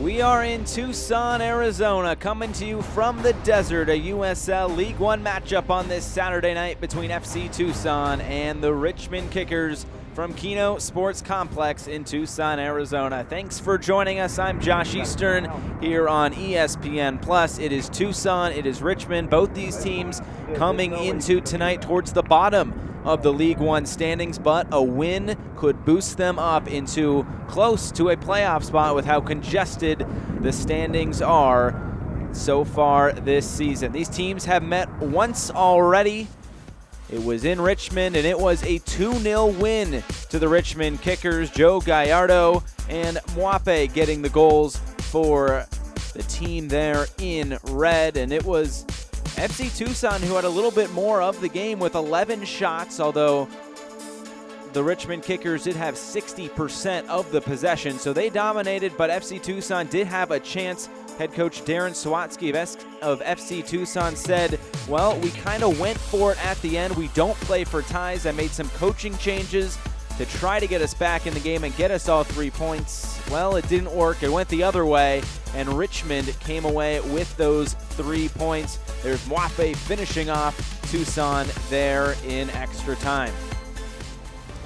We are in Tucson, Arizona, coming to you from the desert, a USL League One matchup on this Saturday night between FC Tucson and the Richmond Kickers from Keno Sports Complex in Tucson, Arizona. Thanks for joining us. I'm Josh Eastern here on ESPN+. It is Tucson, it is Richmond. Both these teams coming into tonight towards the bottom of the League One standings, but a win could boost them up into close to a playoff spot with how congested the standings are so far this season. These teams have met once already. It was in Richmond, and it was a 2-0 win to the Richmond Kickers. Joe Guyardo and Mwape getting the goals for the team there in red, and it was FC Tucson who had a little bit more of the game with 11 shots, although the Richmond Kickers did have 60% of the possession, so they dominated, but FC Tucson did have a chance. Head coach Darren Sawatsky of FC Tucson said, well, we kind of went for it at the end. We don't play for ties. I made some coaching changes to try to get us back in the game and get us all 3 points. Well, it didn't work. It went the other way, and Richmond came away with those 3 points. There's Mwape finishing off Tucson there in extra time.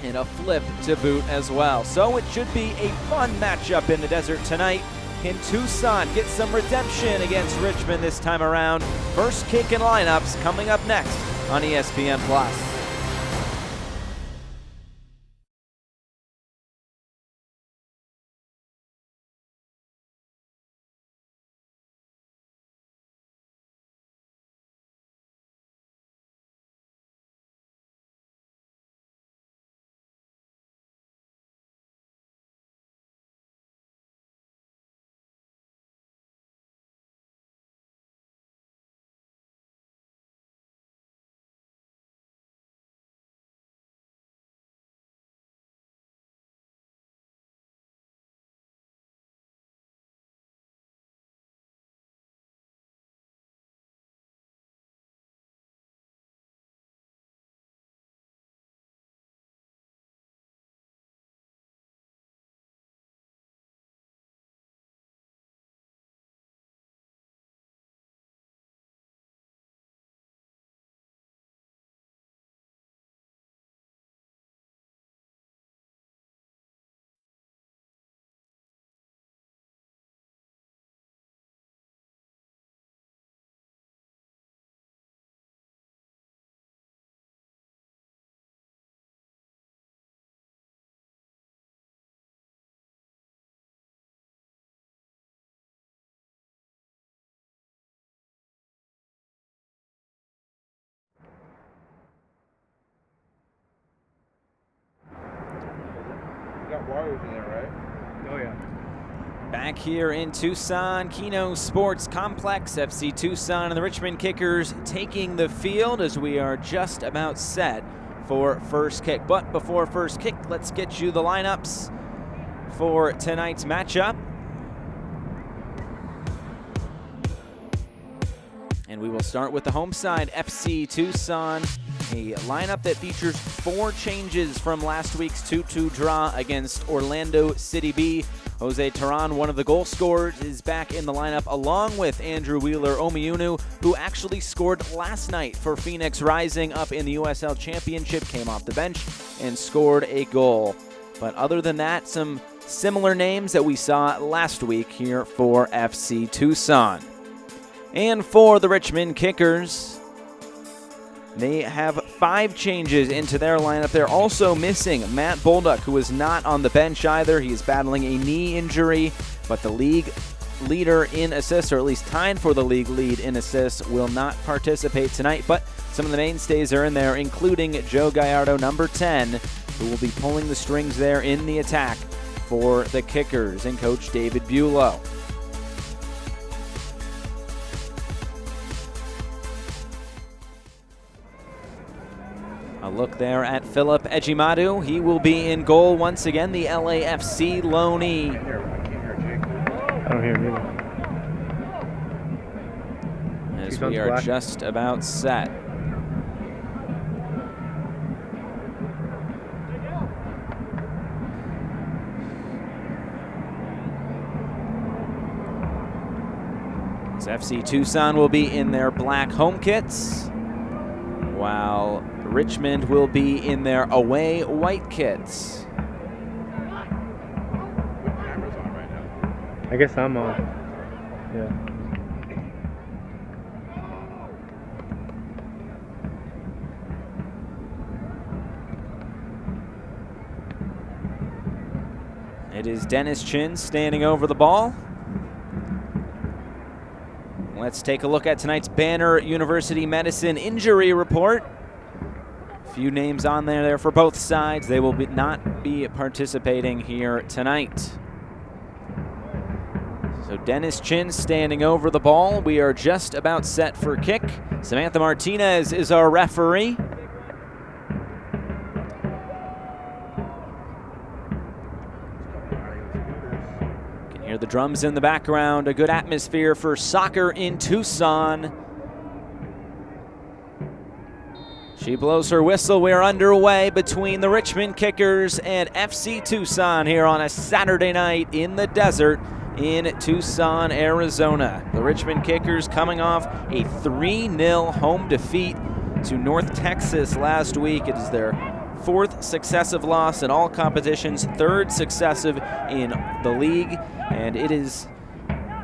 And a flip to boot as well. So it should be a fun matchup in the desert tonight. Can Tucson get some redemption against Richmond this time around? First kick and lineups coming up next on ESPN+. Wires in there, right? Oh, yeah. Back here in Tucson, Keno Sports Complex, FC Tucson and the Richmond Kickers taking the field as we are just about set for first kick. But before first kick, let's get you the lineups for tonight's matchup. And we will start with the home side, FC Tucson. A lineup that features 4 changes from last week's 2-2 draw against Orlando City B. Jose Terran, one of the goal scorers, is back in the lineup along with Andrew Wheeler-Omiunu, who actually scored last night for Phoenix Rising up in the USL Championship, came off the bench and scored a goal. But other than that, some similar names that we saw last week here for FC Tucson. And for the Richmond Kickers, they have 5 changes into their lineup. They're also missing Matt Bolduc, who is not on the bench either. He is battling a knee injury, but the league leader in assists, or at least tied for the league lead in assists, will not participate tonight. But some of the mainstays are in there, including Joe Guyardo, number 10, who will be pulling the strings there in the attack for the Kickers, and Coach David Bulow. A look there at Philip Ejimadu. He will be in goal once again, the LAFC loanee. I don't hear him either. As we are just about set. So FC Tucson will be in their black home kits, while Richmond will be in their away white kits. What camera's on right now? I guess I'm on. Yeah. It is Dennis Chin standing over the ball. Let's take a look at tonight's Banner University Medicine injury report. A few names on there for both sides. They will not be participating here tonight. So Dennis Chin standing over the ball. We are just about set for kick. Samantha Martinez is our referee. Hear the drums in the background, a good atmosphere for soccer in Tucson. She blows her whistle. We are underway between the Richmond Kickers and FC Tucson here on a Saturday night in the desert in Tucson, Arizona. The Richmond Kickers coming off a 3-0 home defeat to North Texas last week. It is their 4th successive loss in all competitions, 3rd successive in the league, and it is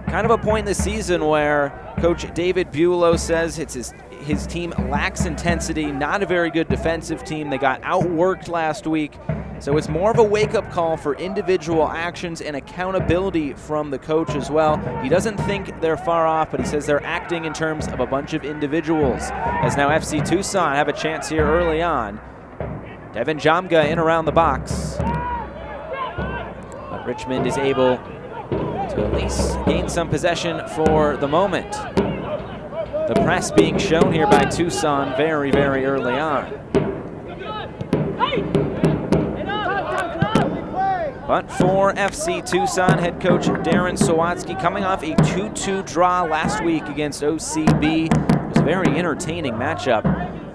kind of a point in the season where Coach David Bulow says it's his team lacks intensity, not a very good defensive team. They got outworked last week, so it's more of a wake-up call for individual actions and accountability from the coach as well. He doesn't think they're far off, but he says they're acting in terms of a bunch of individuals. As now FC Tucson have a chance here early on. Devin Jamga in around the box. But Richmond is able to at least gain some possession for the moment. The press being shown here by Tucson very, very early on. But for FC Tucson, head coach Darren Sawatsky coming off a 2-2 draw last week against OCB. It was a very entertaining matchup.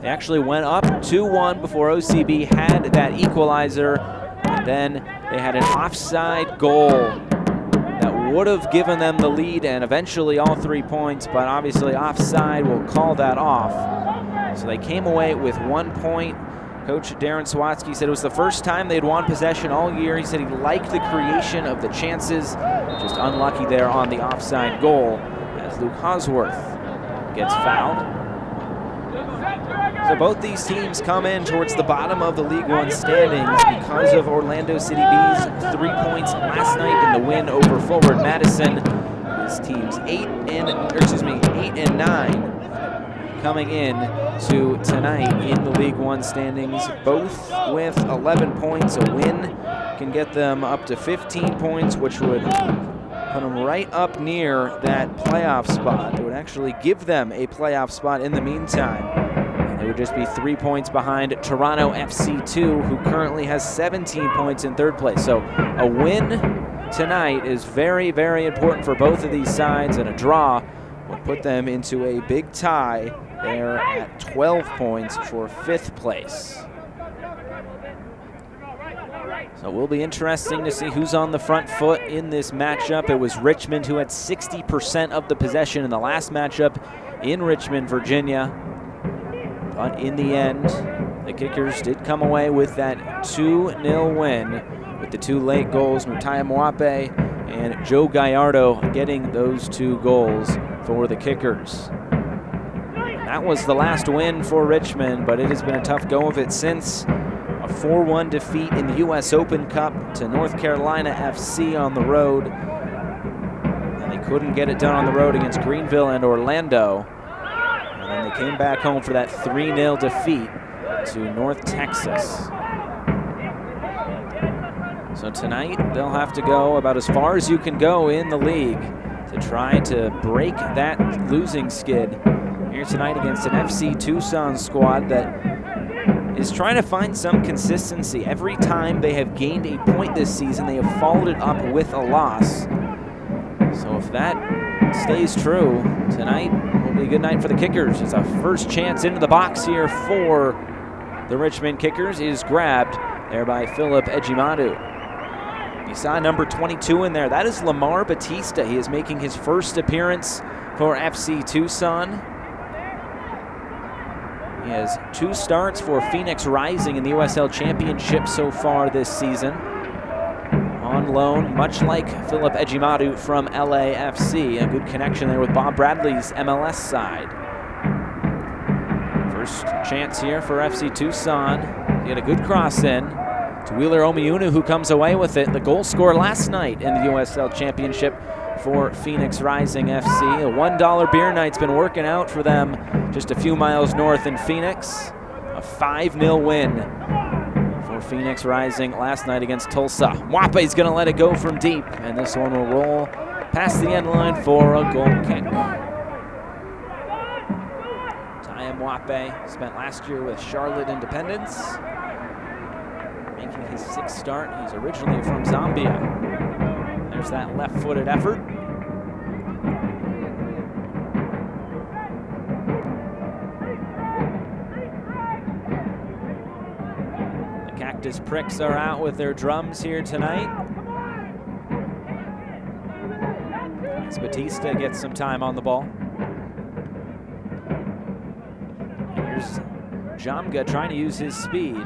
They actually went up 2-1 before OCB had that equalizer, and then they had an offside goal that would have given them the lead and eventually all 3 points, but obviously offside will call that off. So they came away with 1 point. Coach Darren Sawatsky said it was the first time they'd won possession all year. He said he liked the creation of the chances, just unlucky there on the offside goal as Luke Hosworth gets fouled. So both these teams come in towards the bottom of the League One standings because of Orlando City B's 3 points last night in the win over Forward Madison. This team's 8 and 9 coming in to tonight in the League One standings, both with 11 points. A win can get them up to 15 points, which would put them right up near that playoff spot. It would actually give them a playoff spot in the meantime. They would just be 3 points behind Toronto FC2, who currently has 17 points in 3rd place. So a win tonight is very, very important for both of these sides, and a draw will put them into a big tie there at 12 points for 5th place. So it will be interesting to see who's on the front foot in this matchup. It was Richmond who had 60% of the possession in the last matchup in Richmond, Virginia. But in the end, the Kickers did come away with that 2-0 win with the 2 late goals, Mutai Mwape and Joe Guyardo getting those 2 goals for the Kickers. That was the last win for Richmond, but it has been a tough go of it since. A 4-1 defeat in the U.S. Open Cup to North Carolina FC on the road. And they couldn't get it done on the road against Greenville and Orlando. And then they came back home for that 3-0 defeat to North Texas. So tonight, they'll have to go about as far as you can go in the league to try to break that losing skid here tonight against an FC Tucson squad that is trying to find some consistency. Every time they have gained a point this season, they have followed it up with a loss. So if that stays true, tonight will be a good night for the Kickers. It's a first chance into the box here for the Richmond Kickers is grabbed there by Philip Ejimadu. He saw number 22 in there. That is Lamar Bautista. He is making his first appearance for FC Tucson. He has 2 starts for Phoenix Rising in the USL Championship so far this season. On loan, much like Philip Ejimadu from LAFC. A good connection there with Bob Bradley's MLS side. First chance here for FC Tucson. He had a good cross in to Wheeler Omiunu, who comes away with it. The goal scorer last night in the USL Championship for Phoenix Rising FC. A $1 beer night's been working out for them just a few miles north in Phoenix. A 5-0 win for Phoenix Rising last night against Tulsa. Mwape's going to let it go from deep, and this one will roll past the end line for a goal kick. Mwape spent last year with Charlotte Independence, making his 6th start. He's originally from Zambia. There's that left-footed effort. The Cactus Pricks are out with their drums here tonight. As Bautista gets some time on the ball. Here's Jamga trying to use his speed.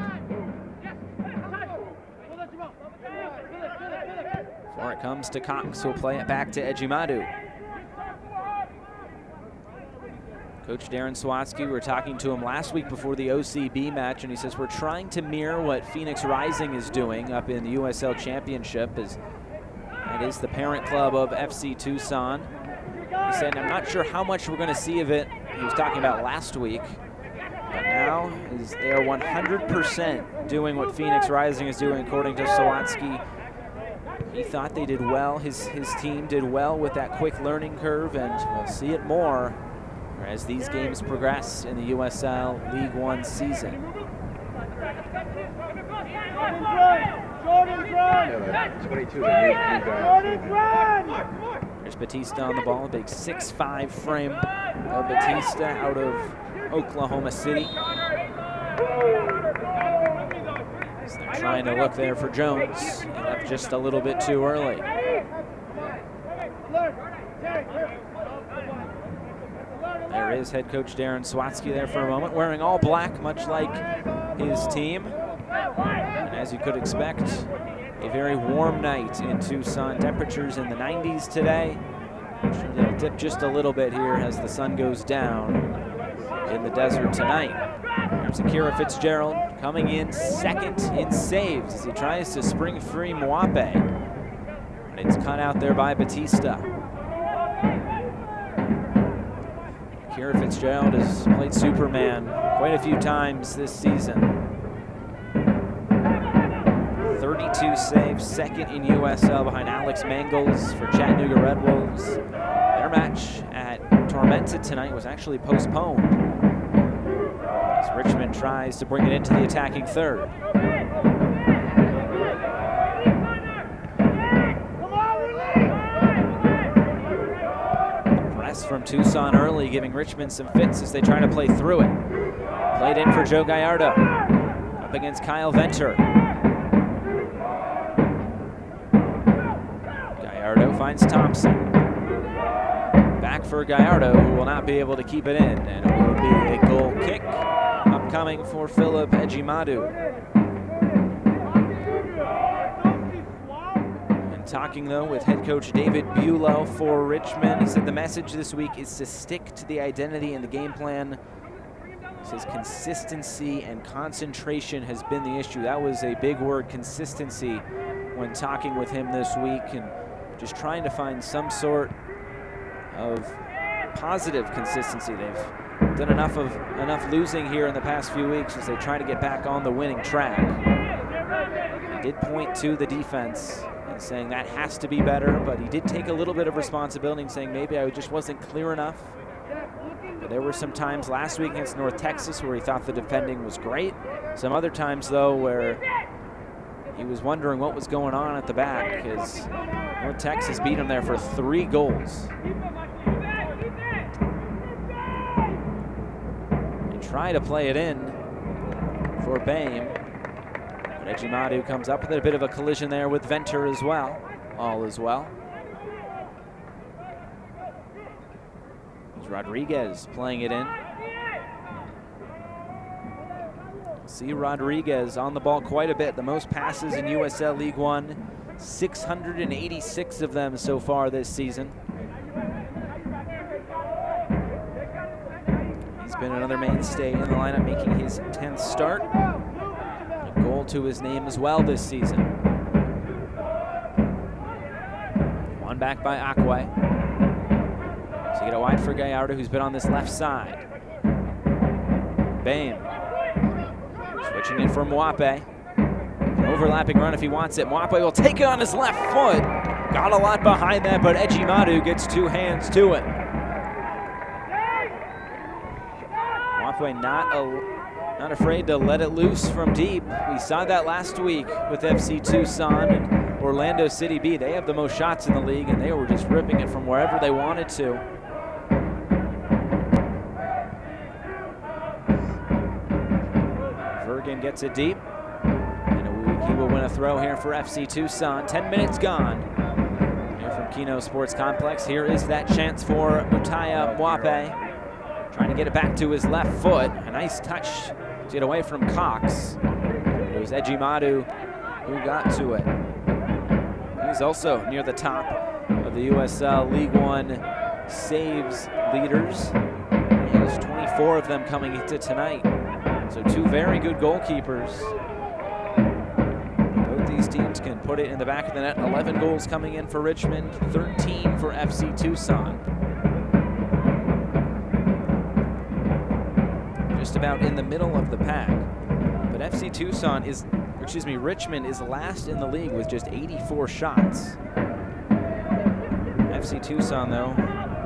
Before it comes to Cox, who'll play it back to Ejimadu. Coach Darren Swatsky, we were talking to him last week before the OCB match, and he says we're trying to mirror what Phoenix Rising is doing up in the USL Championship. That is the parent club of FC Tucson. He said, I'm not sure how much we're going to see of it. He was talking about last week. But now they are 100% doing what Phoenix Rising is doing, according to Sawatsky. He thought they did well. His team did well with that quick learning curve, and we'll see it more as these games progress in the USL League One season. There's Bautista on the ball, a big 6'5" frame of Bautista out of Oklahoma City. So they're trying to look there for Jones. He left just a little bit too early. There is head coach Darren Swatsky there for a moment, wearing all black, much like his team. And as you could expect, a very warm night in Tucson. Temperatures in the 90s today. I'm sure they'll dip just a little bit here as the sun goes down in the desert tonight. There's Akira Fitzgerald coming in second in saves as he tries to spring free Mwape. And it's cut out there by Bautista. Akira Fitzgerald has played Superman quite a few times this season. 32 saves, second in USL behind Alex Mangles for Chattanooga Red Wolves. Their match at Tormenta tonight was actually postponed as Richmond tries to bring it into the attacking third. Press from Tucson early, giving Richmond some fits as they try to play through it. Played in for Joe Guyardo, up against Kyle Venter. Guyardo finds Thompson. Back for Guyardo, who will not be able to keep it in, and it will be a goal kick upcoming for Philip Ejimadu. And talking though with head coach David Bulow for Richmond, he said the message this week is to stick to the identity and the game plan. He says consistency and concentration has been the issue. That was a big word, consistency, when talking with him this week, and just trying to find some sort of positive consistency. They've done enough losing here in the past few weeks as they try to get back on the winning track. He did point to the defense and saying that has to be better, but he did take a little bit of responsibility and saying maybe I just wasn't clear enough. But there were some times last week against North Texas where he thought the defending was great. Some other times though where he was wondering what was going on at the back, because North Texas beat him there for 3 goals. They try to play it in for Bame, but Ejimadu comes up with a bit of a collision there with Venter as well. All is well. There's Rodriguez playing it in. See Rodriguez on the ball quite a bit. The most passes in USL League One, 686 of them so far this season. He's been another mainstay in the lineup, making his 10th start. A goal to his name as well this season. One back by Akwe. So you get it wide for Guyardo, who's been on this left side. Bame. Switching in for Mwape. Overlapping run if he wants it. Mwape will take it on his left foot. Got a lot behind that, but Ejimadu gets two hands to it. Mwape not afraid to let it loose from deep. We saw that last week with FC Tucson and Orlando City B. They have the most shots in the league, and they were just ripping it from wherever they wanted to. Vergen gets it deep, and he will win a throw here for FC Tucson. 10 minutes gone here from Kino Sports Complex. Here is that chance for Mutaya Mwape. Trying to get it back to his left foot. A nice touch to get away from Cox. It was Ejimadu who got to it. He's also near the top of the USL League One saves leaders. He has 24 of them coming into tonight. So two very good goalkeepers. Both these teams can put it in the back of the net. 11 goals coming in for Richmond, 13 for FC Tucson. Just about in the middle of the pack. But FC Tucson is, Richmond is last in the league with just 84 shots. FC Tucson, though,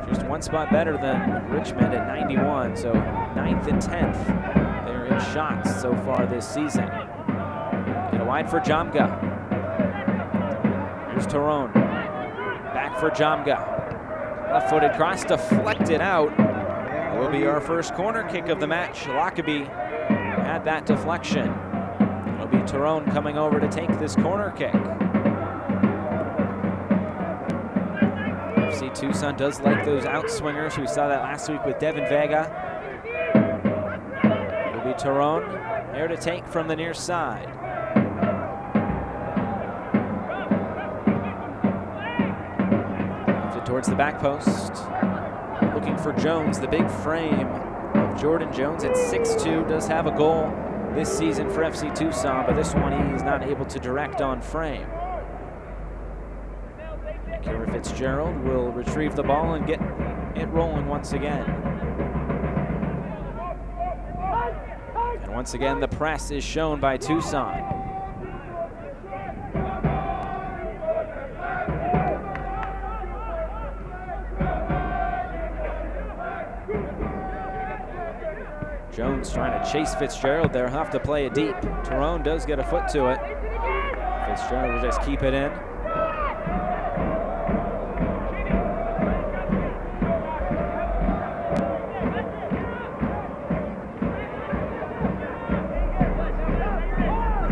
just one spot better than Richmond at 91, so 9th and 10th. They're in shots so far this season. Get a wide for Jamga. Here's Tyrone. Back for Jamga. Left-footed cross deflected out. It will be our first corner kick of the match. Lockerbie had that deflection. It'll be Tyrone coming over to take this corner kick. FC Tucson does like those outswingers. We saw that last week with Devin Vega. It'll be Tyrone there to take from the near side. Left it towards the back post. Looking for Jones, the big frame of Jordan Jones at 6'2", does have a goal this season for FC Tucson, but this one he is not able to direct on frame. Kira Fitzgerald will retrieve the ball and get it rolling once again. And once again, the press is shown by Tucson. Jones trying to chase Fitzgerald there. He'll have to play it deep. Tyrone does get a foot to it. Fitzgerald will just keep it in.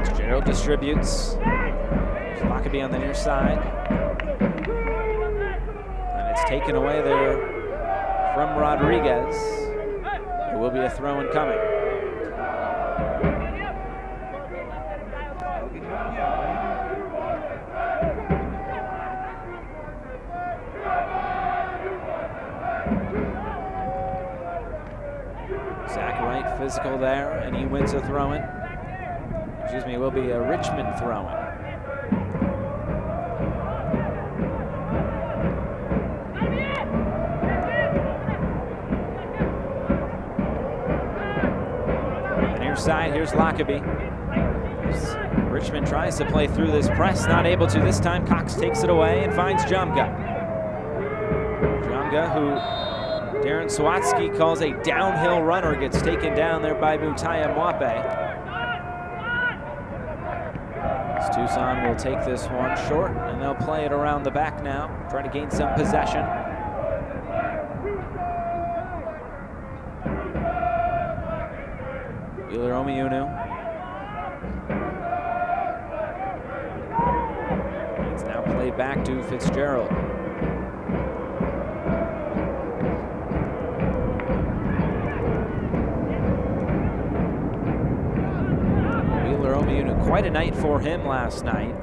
Fitzgerald distributes. Lockerbie on the near side. And it's taken away there from Rodriguez. There will be a throw-in coming. Zach Wright physical there, and he wins a throw-in. It will be a Richmond throw-in. Side, here's Lockerbie. Richmond tries to play through this press, not able to this time. Cox takes it away and finds Jamga. Jamga, who Darren Swatsky calls a downhill runner, gets taken down there by Mutaya Mwape. Tucson will take this one short, and they'll play it around the back now, trying to gain some possession. Wheeler Omiunu. it back to Fitzgerald. Quite a night for him last night,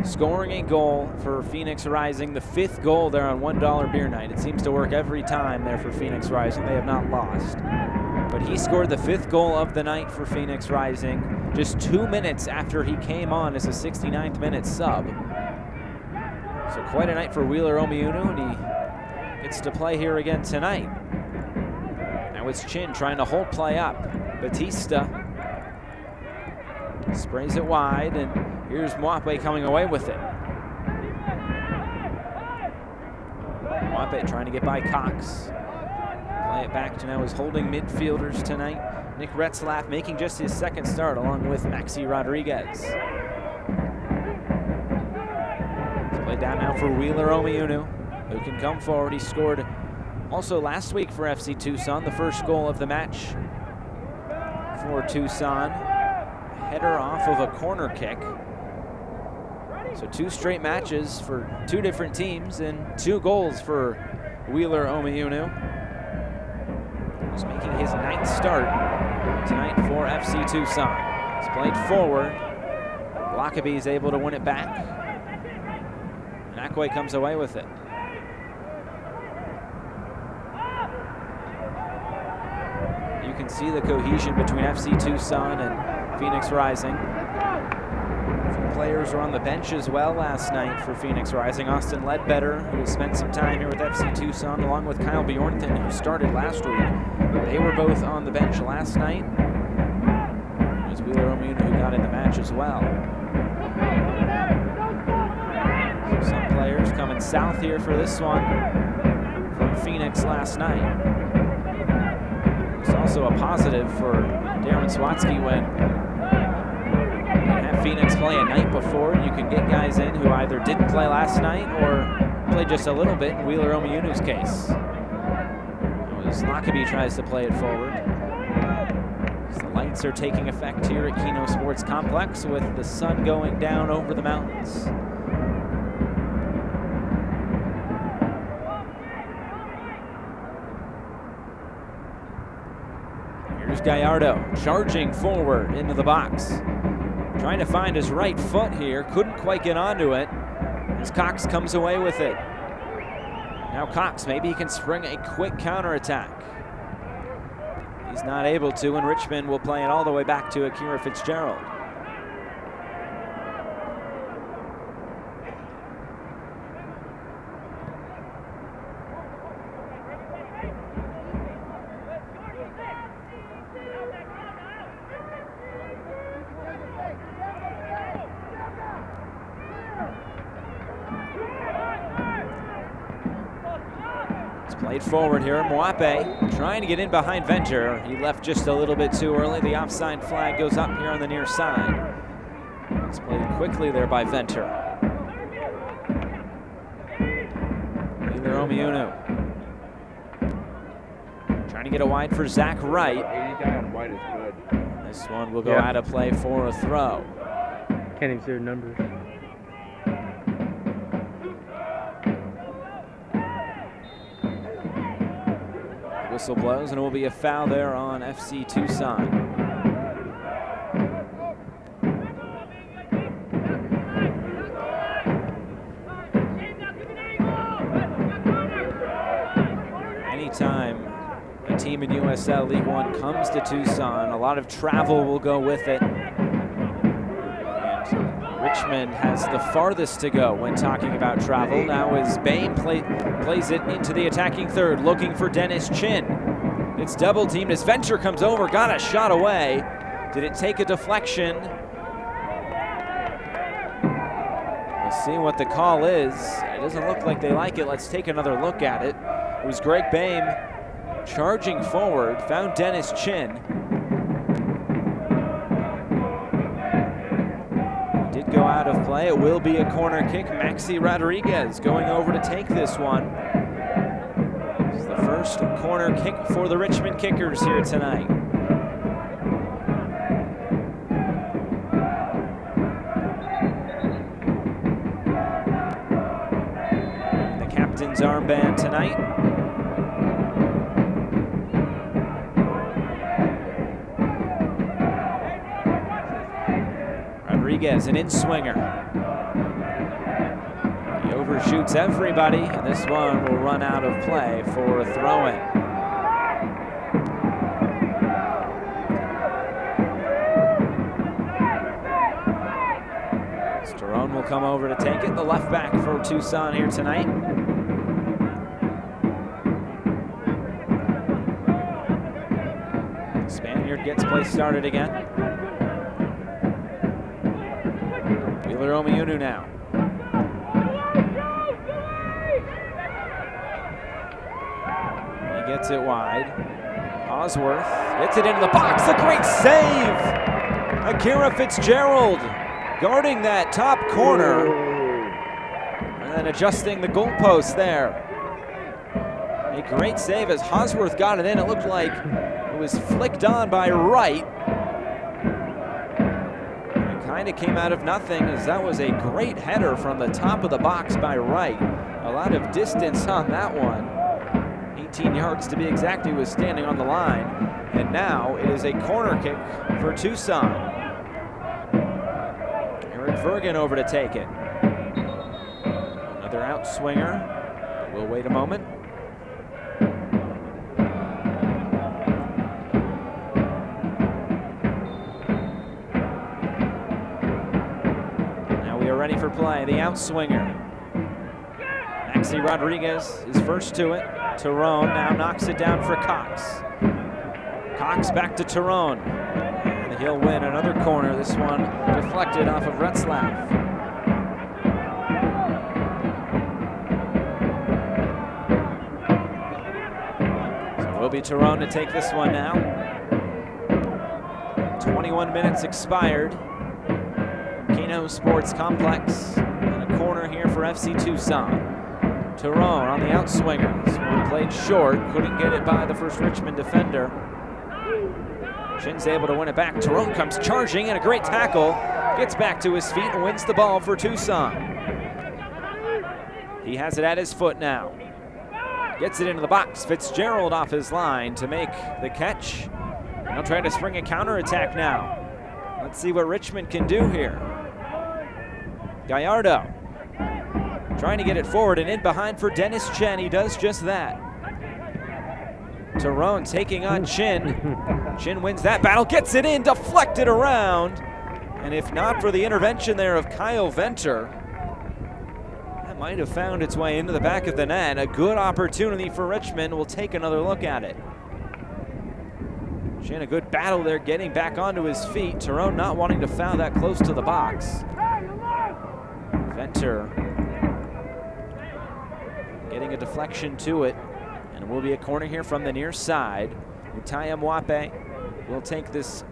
scoring a goal for Phoenix Rising, the 5th goal there on $1 beer night. It seems to work every time there for Phoenix Rising. They have not lost. But he scored the 5th goal of the night for Phoenix Rising just 2 minutes after he came on as a 69th minute sub. So quite a night for Wheeler Omiunu, and he gets to play here again tonight. Now it's Chin trying to hold play up. Bautista sprays it wide, and here's Mwape coming away with it. Mwape trying to get by Cox. Play it back to now his holding midfielders tonight. Nick Retzlaff making just his 2nd start along with Maxi Rodriguez. It's played down now for Wheeler Omiunu, who can come forward. He scored also last week for FC Tucson, the 1st goal of the match for Tucson. Header off of a corner kick. So 2 straight matches for 2 different teams and 2 goals for Wheeler Omiunu, who's making his 9th start tonight for FC Tucson. He's played forward. Lockaby is able to win it back. And Akwe comes away with it. You can see the cohesion between FC Tucson and Phoenix Rising. A few players were on the bench as well last night for Phoenix Rising. Austin Ledbetter, who spent some time here with FC Tucson, along with Kyle Bjornthen, who started last week. They were both on the bench last night. There's Wheeler Omiunu, who got in the match as well. So some players coming south here for this one from Phoenix last night. It's also a positive for Darren Swatsky when Phoenix play a night before. You can get guys in who either didn't play last night or played just a little bit in Wheeler Omiunu's case. As Lockaby tries to play it forward. As the lights are taking effect here at Keno Sports Complex with the sun going down over the mountains. Here's Guyardo charging forward into the box. Trying to find his right foot here, couldn't quite get onto it as Cox comes away with it. Now Cox, maybe he can spring a quick counterattack. He's not able to, and Richmond will play it all the way back to Akira Fitzgerald. Played forward here, Mwape trying to get in behind Venter. He left just a little bit too early. The offside flag goes up here on the near side. It's played quickly there by Venter. Wheeler Omiunu trying to get a wide for Zach Wright. White is good. This one will go out of play for a throw. Can't even see their numbers. Whistle blows, and it will be a foul there on FC Tucson. Anytime a team in USL League One comes to Tucson, a lot of travel will go with it. And Richmond has the farthest to go when talking about travel. Now as Bain plays it into the attacking third, looking for Dennis Chin. It's double teamed as Venter comes over, got a shot away. Did it take a deflection? We'll see what the call is. It doesn't look like they like it. Let's take another look at it. It was Greg Bain charging forward, found Dennis Chin. Did go out of play. It will be a corner kick. Maxi Rodriguez going over to take this one. It's the first corner kick for the Richmond Kickers here tonight. Richmond's armband tonight. Rodriguez, an in-swinger. He overshoots everybody, and this one will run out of play for a throw-in. Sterone will come over to take it, the left back for Tucson here tonight. Spaniard gets play started again. Wheeler-Omiunu now. He gets it wide. Osworth gets it into the box, a great save! Akira Fitzgerald guarding that top corner and then adjusting the goalpost there. A great save as Osworth got it in. It looked like it was flicked on by Wright. It kind of came out of nothing as that was a great header from the top of the box by Wright. A lot of distance on that one. 18 yards to be exact. He was standing on the line. And now it is a corner kick for Tucson. Vergen over to take it. Another out swinger. We'll wait a moment. Now we are ready for play. The out swinger. Maxi Rodriguez is first to it. Tyrone now knocks it down for Cox. Cox back to Tyrone. He'll win another corner. This one deflected off of Retzlaff. So it will be Tyrone to take this one now. 21 minutes expired. Keno Sports Complex. And a corner here for FC Tucson. Tyrone on the outswinger. This one played short. Couldn't get it by the first Richmond defender. Shin's able to win it back. Tyrone comes charging and a great tackle. Gets back to his feet and wins the ball for Tucson. He has it at his foot now. Gets it into the box. Fitzgerald off his line to make the catch. And he'll try to spring a counterattack now. Let's see what Richmond can do here. Guyardo trying to get it forward and in behind for Dennis Chen. He does just that. Tyrone taking on Chin. Chin wins that battle, gets it in, deflected around. And if not for the intervention there of Kyle Venter, that might have found its way into the back of the net. A good opportunity for Richmond. We'll take another look at it. Chin, a good battle there, getting back onto his feet. Tyrone not wanting to foul that close to the box. Venter getting a deflection to it. And it will be a corner here from the near side. Utai Mwape will take this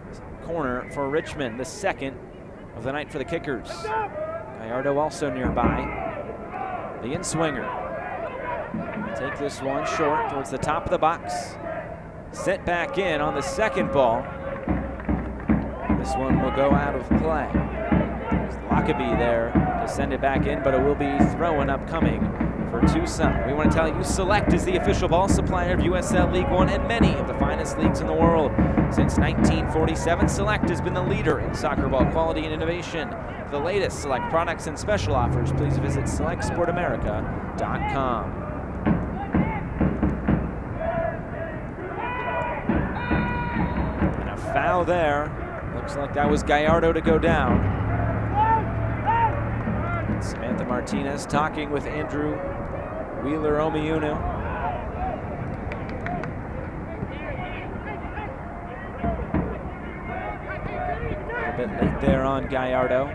corner for Richmond, the second of the night for the Kickers. Guyardo also nearby. The in-swinger. Take this one short towards the top of the box. Sent back in on the second ball. This one will go out of play. There's Lockaby there to send it back in, but it will be throwing upcoming for Tucson. We want to tell you Select is the official ball supplier of USL League One and many of the finest leagues in the world. Since 1947, Select has been the leader in soccer ball quality and innovation. For the latest Select products and special offers, please visit selectsportamerica.com. And a foul there. Looks like that was Guyardo to go down. Samantha Martinez talking with Andrew Wheeler-Omiunu. A little bit late there on Guyardo.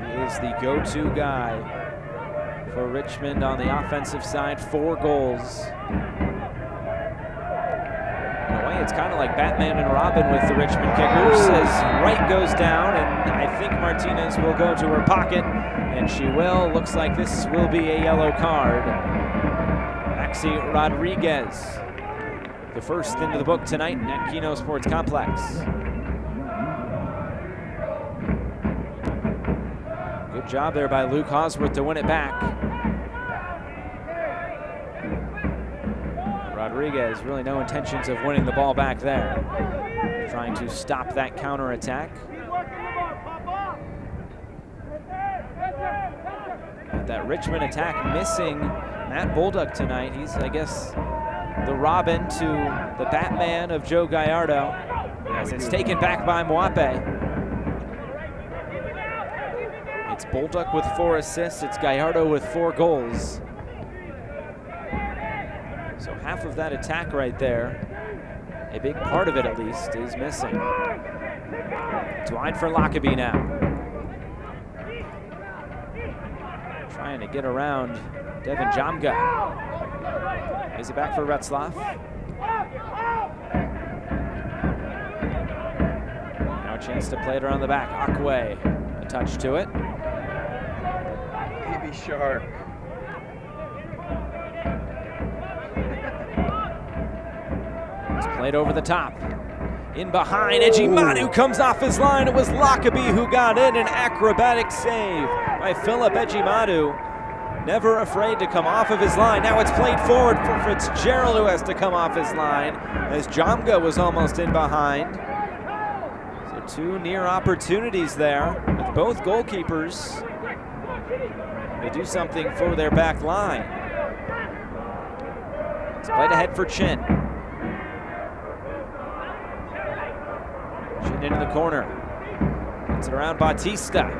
He is the go-to guy for Richmond on the offensive side. 4 goals. In a way, it's kind of like Batman and Robin with the Richmond Kickers as Wright goes down, and I think Martinez will go to her pocket, and she will. Looks like this will be a yellow card. Maxi Rodriguez, the first into the book tonight at Keno Sports Complex. Good job there by Luke Hosworth to win it back. Rodriguez, really no intentions of winning the ball back there. Trying to stop that counterattack. But that Richmond attack missing Matt Bolduc tonight. He's, I guess, the Robin to the Batman of Joe Guyardo, as it's taken back by Mwape. It's Bolduc with 4 assists. It's Guyardo with 4 goals. So half of that attack right there, a big part of it at least, is missing. It's wide for Lockerbie now. Trying to get around Devin Jamga. Is it back for Retzlaff? Now a chance to play it around the back. Akwe, a touch to it. Baby shark. It's played over the top. In behind, Ejimadu comes off his line. It was Lockerbie who got in. An acrobatic save by Philip Ejimadu. Never afraid to come off of his line. Now it's played forward for Fitzgerald, who has to come off his line, as Jamga was almost in behind. So 2 near opportunities there with both goalkeepers to do something for their back line. It's played ahead for Chin. Chin into the corner. It's around Bautista.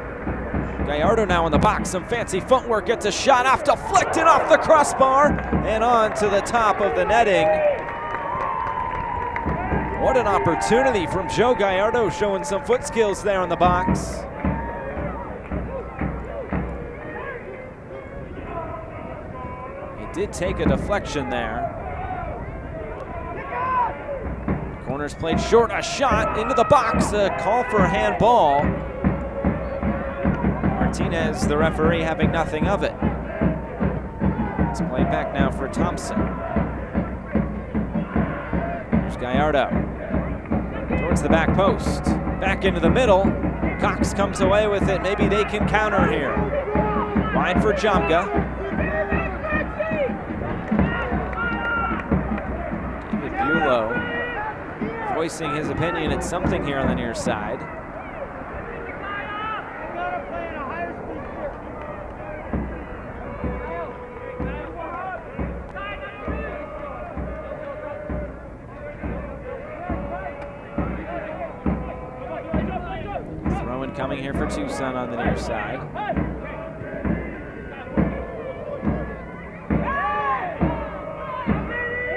Guyardo now in the box, some fancy footwork, gets a shot off, deflected off the crossbar and on to the top of the netting. What an opportunity from Joe Guyardo, showing some foot skills there in the box. He did take a deflection there. The corner's played short, a shot into the box, a call for a handball. Martinez, the referee, having nothing of it. It's played back now for Thompson. There's Guyardo. Towards the back post. Back into the middle. Cox comes away with it. Maybe they can counter here. Wide for Jamga. David Bulow voicing his opinion at something here on the near side. Coming here for Tucson on the near side.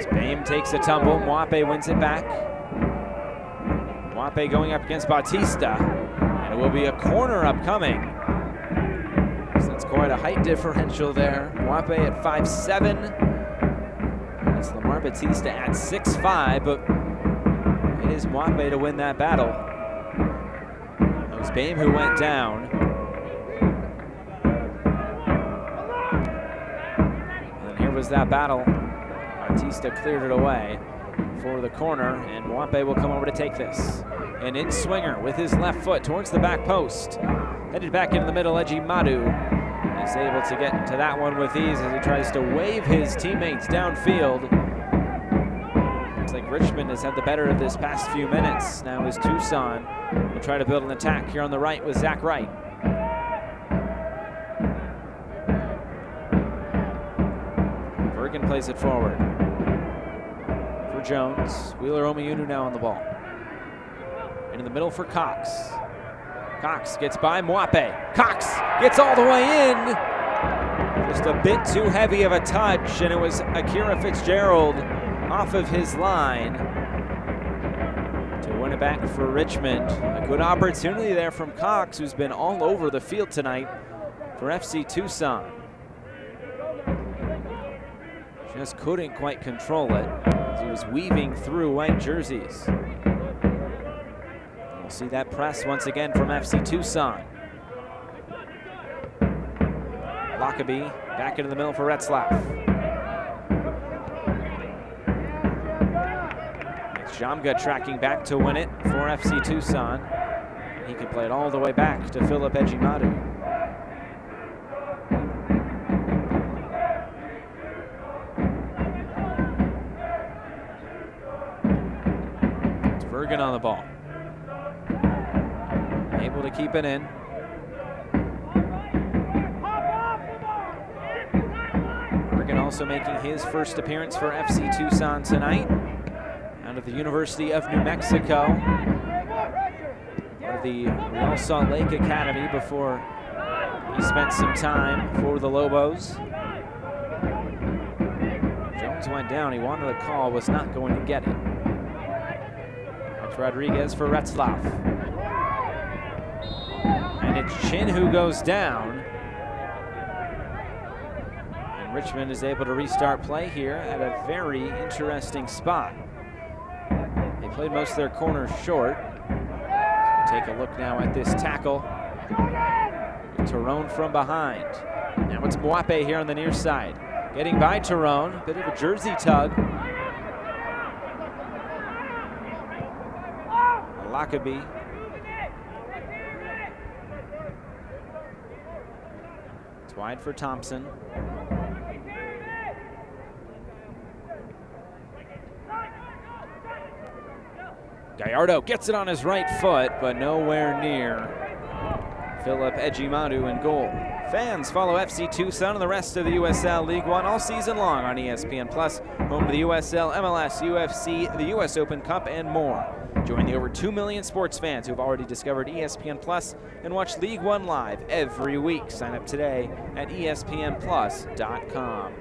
Spame takes a tumble. Mwape wins it back. Mwape going up against Bautista. And it will be a corner upcoming. So that's quite a height differential there. Mwape at 5'7". It's Lamar Bautista at 6'5", but it is Mwape to win that battle. It was Bame who went down. And then here was that battle. Bautista cleared it away for the corner, and Mwape will come over to take this. An in-swinger with his left foot towards the back post. Headed back into the middle, Ejimadu is able to get to that one with ease as he tries to wave his teammates downfield. Looks like Richmond has had the better of this past few minutes. Now is Tucson. We'll try to build an attack here on the right with Zach Wright. Bergen plays it forward for Jones. Wheeler Omiunu now on the ball. Into the middle for Cox. Cox gets by Mwape. Cox gets all the way in. Just a bit too heavy of a touch, and it was Akira Fitzgerald off of his line to win it back for Richmond. A good opportunity there from Cox, who's been all over the field tonight for FC Tucson. Just couldn't quite control it as he was weaving through white jerseys. We'll see that press once again from FC Tucson. Lockerbie back into the middle for Retzlaff. Jamga tracking back to win it for FC Tucson. He can play it all the way back to Philip Ejimadu. Bergen on the ball. Able to keep it in. Bergen also making his first appearance for FC Tucson tonight. Out of the University of New Mexico. Part of the Real Salt Lake Academy before he spent some time for the Lobos. Jones went down. He wanted the call, was not going to get it. That's Rodriguez for Retzlaff. And it's Chin who goes down. And Richmond is able to restart play here at a very interesting spot. They played most of their corners short. So take a look now at this tackle. Tyrone from behind. Now it's Mwape here on the near side. Getting by Tyrone, bit of a jersey tug. Lockaby. It's wide for Thompson. Guyardo gets it on his right foot, but nowhere near Philip Ejimadu in goal. Fans follow FC Tucson and the rest of the USL League One all season long on ESPN+, home to the USL, MLS, UFC, the US Open Cup, and more. Join the over 2 million sports fans who have already discovered ESPN+ and watch League One live every week. Sign up today at ESPNplus.com.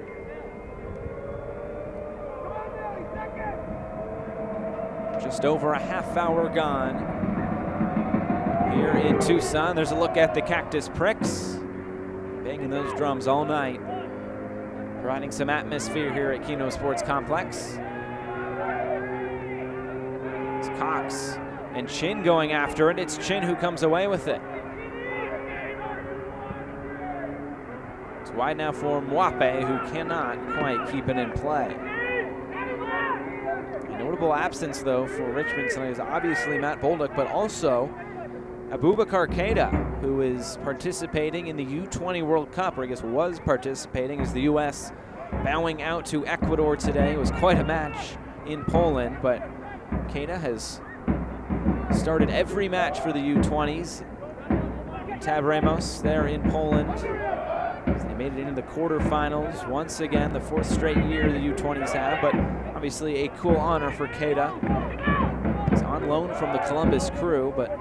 Just over a half hour gone here in Tucson. There's a look at the Cactus Pricks. Banging those drums all night. Providing some atmosphere here at Keno Sports Complex. It's Cox and Chin going after it. It's Chin who comes away with it. It's wide now for Mwape, who cannot quite keep it in play. A notable absence, though, for Richmond tonight is obviously Matt Bolduc, but also Abubakar Keita, who is participating in the U20 World Cup, or I guess was participating, as the U.S. bowing out to Ecuador today. It was quite a match in Poland, but Keita has started every match for the U20s. Tab Ramos there in Poland. They made it into the quarterfinals once again, the fourth straight year the U20s have, but obviously a cool honor for Keita. He's on loan from the Columbus Crew, but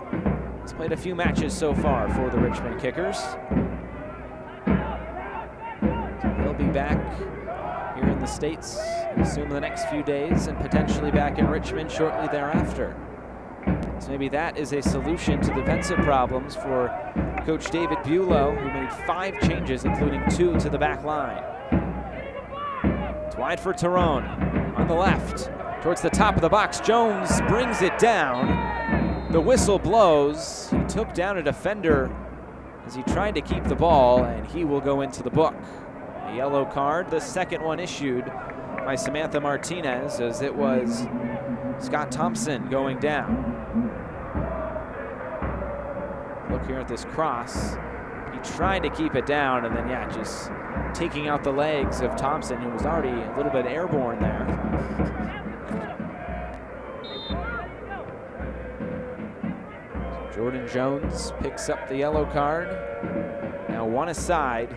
he's played a few matches so far for the Richmond Kickers. He'll be back here in the States, I assume, in the next few days, and potentially back in Richmond shortly thereafter. So maybe that is a solution to defensive problems for Coach David Bulow, who made 5 changes, including 2 to the back line. It's wide for Tyrone on the left, towards the top of the box. Jones brings it down. The whistle blows. He took down a defender as he tried to keep the ball, and he will go into the book. A yellow card, the second one issued by Samantha Martinez, as it was Scott Thompson going down. Look here at this cross. He tried to keep it down, and then, yeah, just taking out the legs of Thompson, who was already a little bit airborne there. Jordan Jones picks up the yellow card. Now one aside.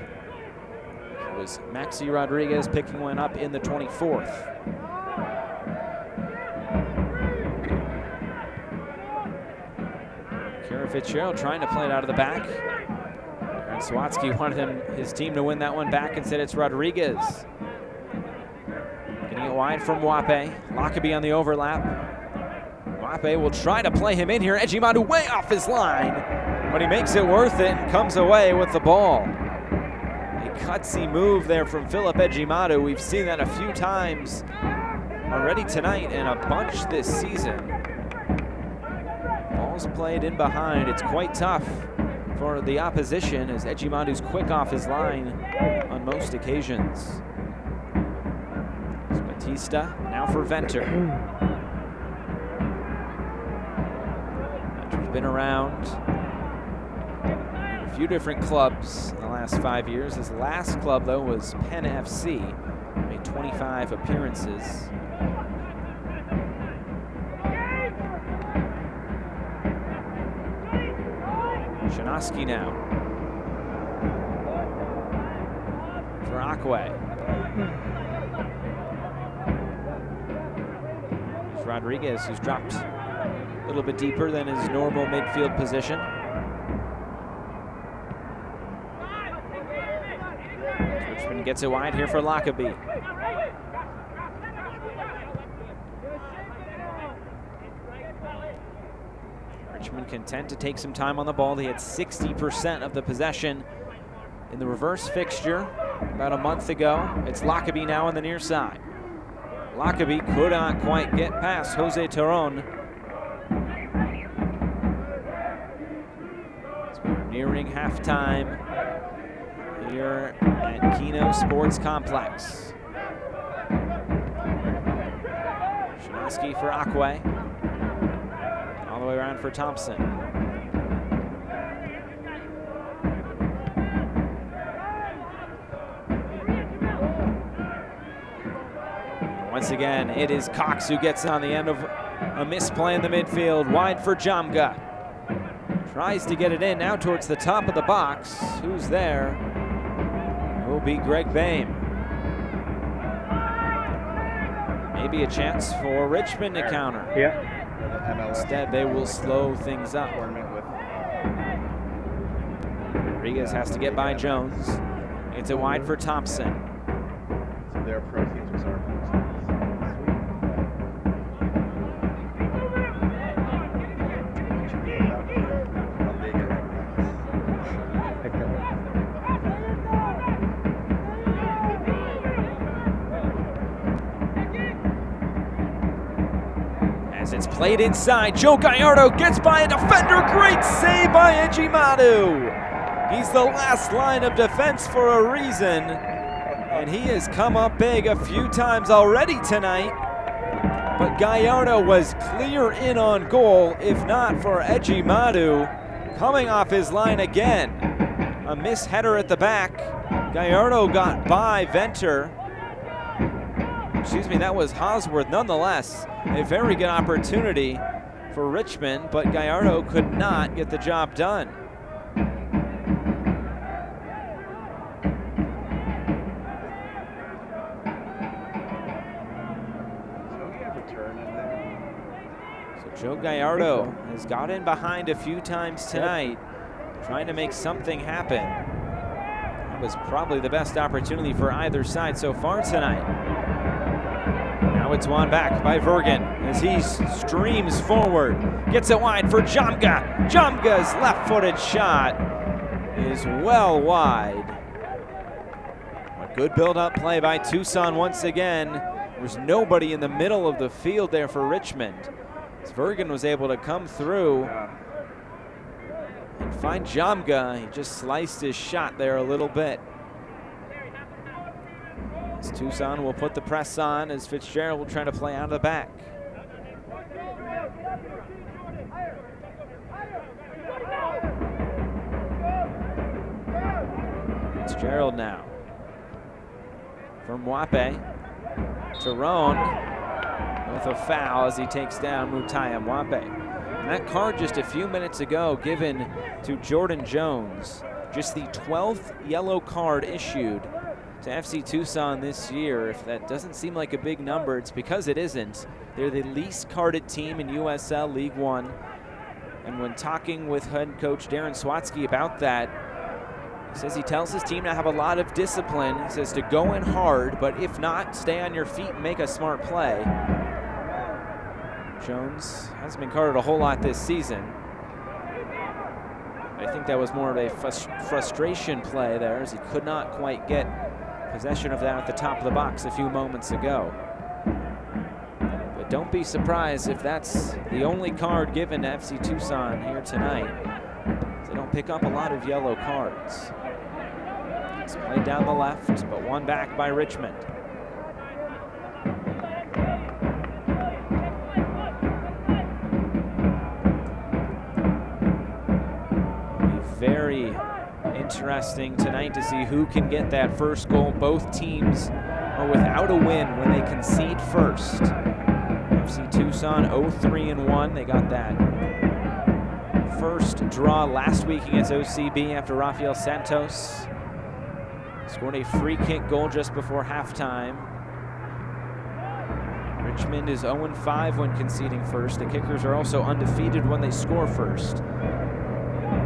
It was Maxi Rodriguez picking one up in the 24th. Kara Fitzgerald trying to play it out of the back. Aaron Swatsky wanted his team to win that one back. Instead, it's Rodriguez. Getting it wide from Mwape. Lockaby on the overlap. Mwape will try to play him in here. Ejimadu way off his line, but he makes it worth it and comes away with the ball. A cutsy move there from Philip Ejimadu. We've seen that a few times already tonight and a bunch this season. Ball's played in behind. It's quite tough for the opposition, as Ejimadu's quick off his line on most occasions. It's Bautista now for Venter. Venter's been around a few different clubs in the last 5 years. His last club, though, was Penn FC. Made 25 appearances. Shanoski now. For Akwe. Rodriguez, who's dropped a little bit deeper than his normal midfield position. Richmond gets it wide here for Lockerbie. Richmond content to take some time on the ball. They had 60% of the possession in the reverse fixture about a month ago. It's Lockerbie now on the near side. Lockerbie could not quite get past Jose Terron. So we're nearing halftime here at Keno Sports Complex. Shanoski for Akwe. All the way around for Thompson. Once again, it is Cox who gets on the end of a misplay in the midfield. Wide for Jamga. Tries to get it in now towards the top of the box. Who's there? It will be Greg Boehm. Maybe a chance for Richmond to counter. Yeah. Instead, they will slow things up. Rodriguez has to get by Jones. It's a wide for Thompson. So their proteins was our proteins. As it's played inside, Joe Guyardo gets by a defender. Great save by Ejimadu. He's the last line of defense for a reason, and he has come up big a few times already tonight. But Guyardo was clear in on goal, if not for Ejimadu coming off his line again. A miss header at the back. Guyardo got by Venter. Excuse me, that was Hosworth. Nonetheless, a very good opportunity for Richmond, but Guyardo could not get the job done. So Joe Guyardo has got in behind a few times tonight, trying to make something happen. That was probably the best opportunity for either side so far tonight. Now it's won back by Vergen as he streams forward. Gets it wide for Jamga. Jamga's left-footed shot is well wide. A good build-up play by Tucson once again. There's nobody in the middle of the field there for Richmond. As Vergen was able to come through and find Jamga. He just sliced his shot there a little bit. Tucson will put the press on as Fitzgerald will try to play out of the back. Fitzgerald now. From Mwape. Terron with a foul as he takes down Mutaya Mwape. And that card just a few minutes ago given to Jordan Jones. Just the 12th yellow card issued to FC Tucson this year. If that doesn't seem like a big number, it's because it isn't. They're the least carded team in USL League One. And when talking with head coach Darren Swatsky about that, he says he tells his team to have a lot of discipline. He says to go in hard, but if not, stay on your feet and make a smart play. Jones hasn't been carded a whole lot this season. I think that was more of a frustration play there, as he could not quite get possession of that at the top of the box a few moments ago. But don't be surprised if that's the only card given to FC Tucson here tonight. They don't pick up a lot of yellow cards. It's played down the left, but won back by Richmond. Very interesting tonight to see who can get that first goal. Both teams are without a win when they concede first. FC Tucson 0-3-1. They got that first draw last week against OCB after Rafael Santos scored a free kick goal just before halftime. Richmond is 0-5 when conceding first. The Kickers are also undefeated when they score first.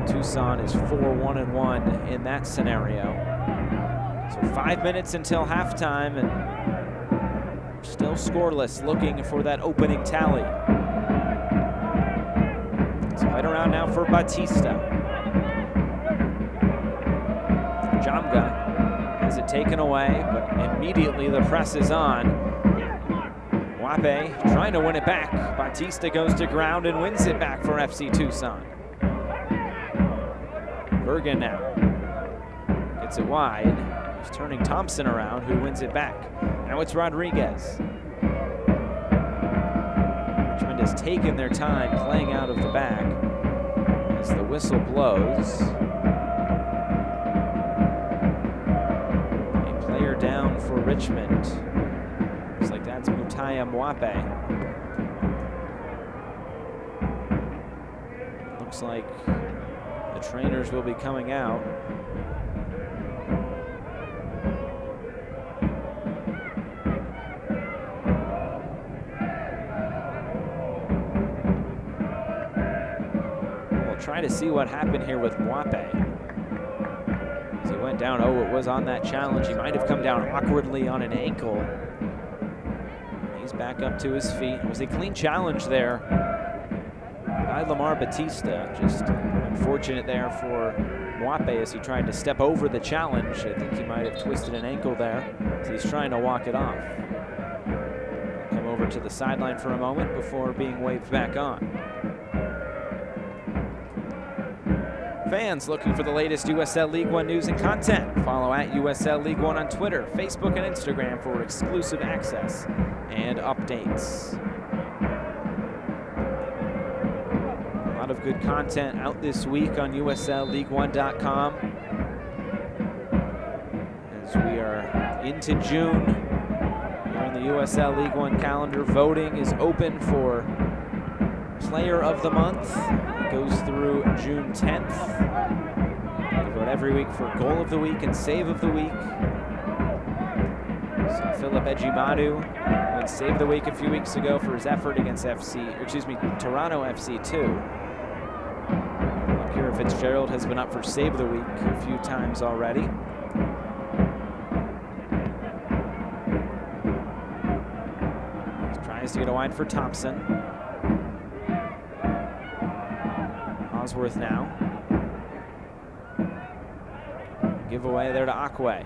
Tucson is 4-1-1 in that scenario. So 5 minutes until halftime, and still scoreless, looking for that opening tally. It's right around now for Bautista. Jamga has it taken away, but immediately the press is on. Wape trying to win it back. Bautista goes to ground and wins it back for FC Tucson. Bergen now gets it wide. He's turning Thompson around, who wins it back. Now it's Rodriguez. Richmond has taken their time playing out of the back as the whistle blows. A player down for Richmond. Looks like that's Mutaya Mwape. Looks like the trainers will be coming out. Try to see what happened here with Mwape. As he went down, it was on that challenge. He might have come down awkwardly on an ankle. He's back up to his feet. It was a clean challenge there by Lamar Bautista. Just unfortunate there for Mwape as he tried to step over the challenge. I think he might have twisted an ankle there, so he's trying to walk it off. Come over to the sideline for a moment before being waved back on. Fans looking for the latest USL League One news and content, follow at USL League One on Twitter, Facebook, and Instagram for exclusive access and updates. A lot of good content out this week on USLLeague1.com. As we are into June, here in the USL League One calendar, voting is open for Player of the Month. Goes through June 10th. We vote every week for Goal of the Week and Save of the Week. So Philip Ejimadu won Save of the Week a few weeks ago for his effort against Toronto FC 2. Kira Fitzgerald has been up for Save of the Week a few times already. He tries to get a wide for Thompson. Osworth now. Giveaway there to Akwe.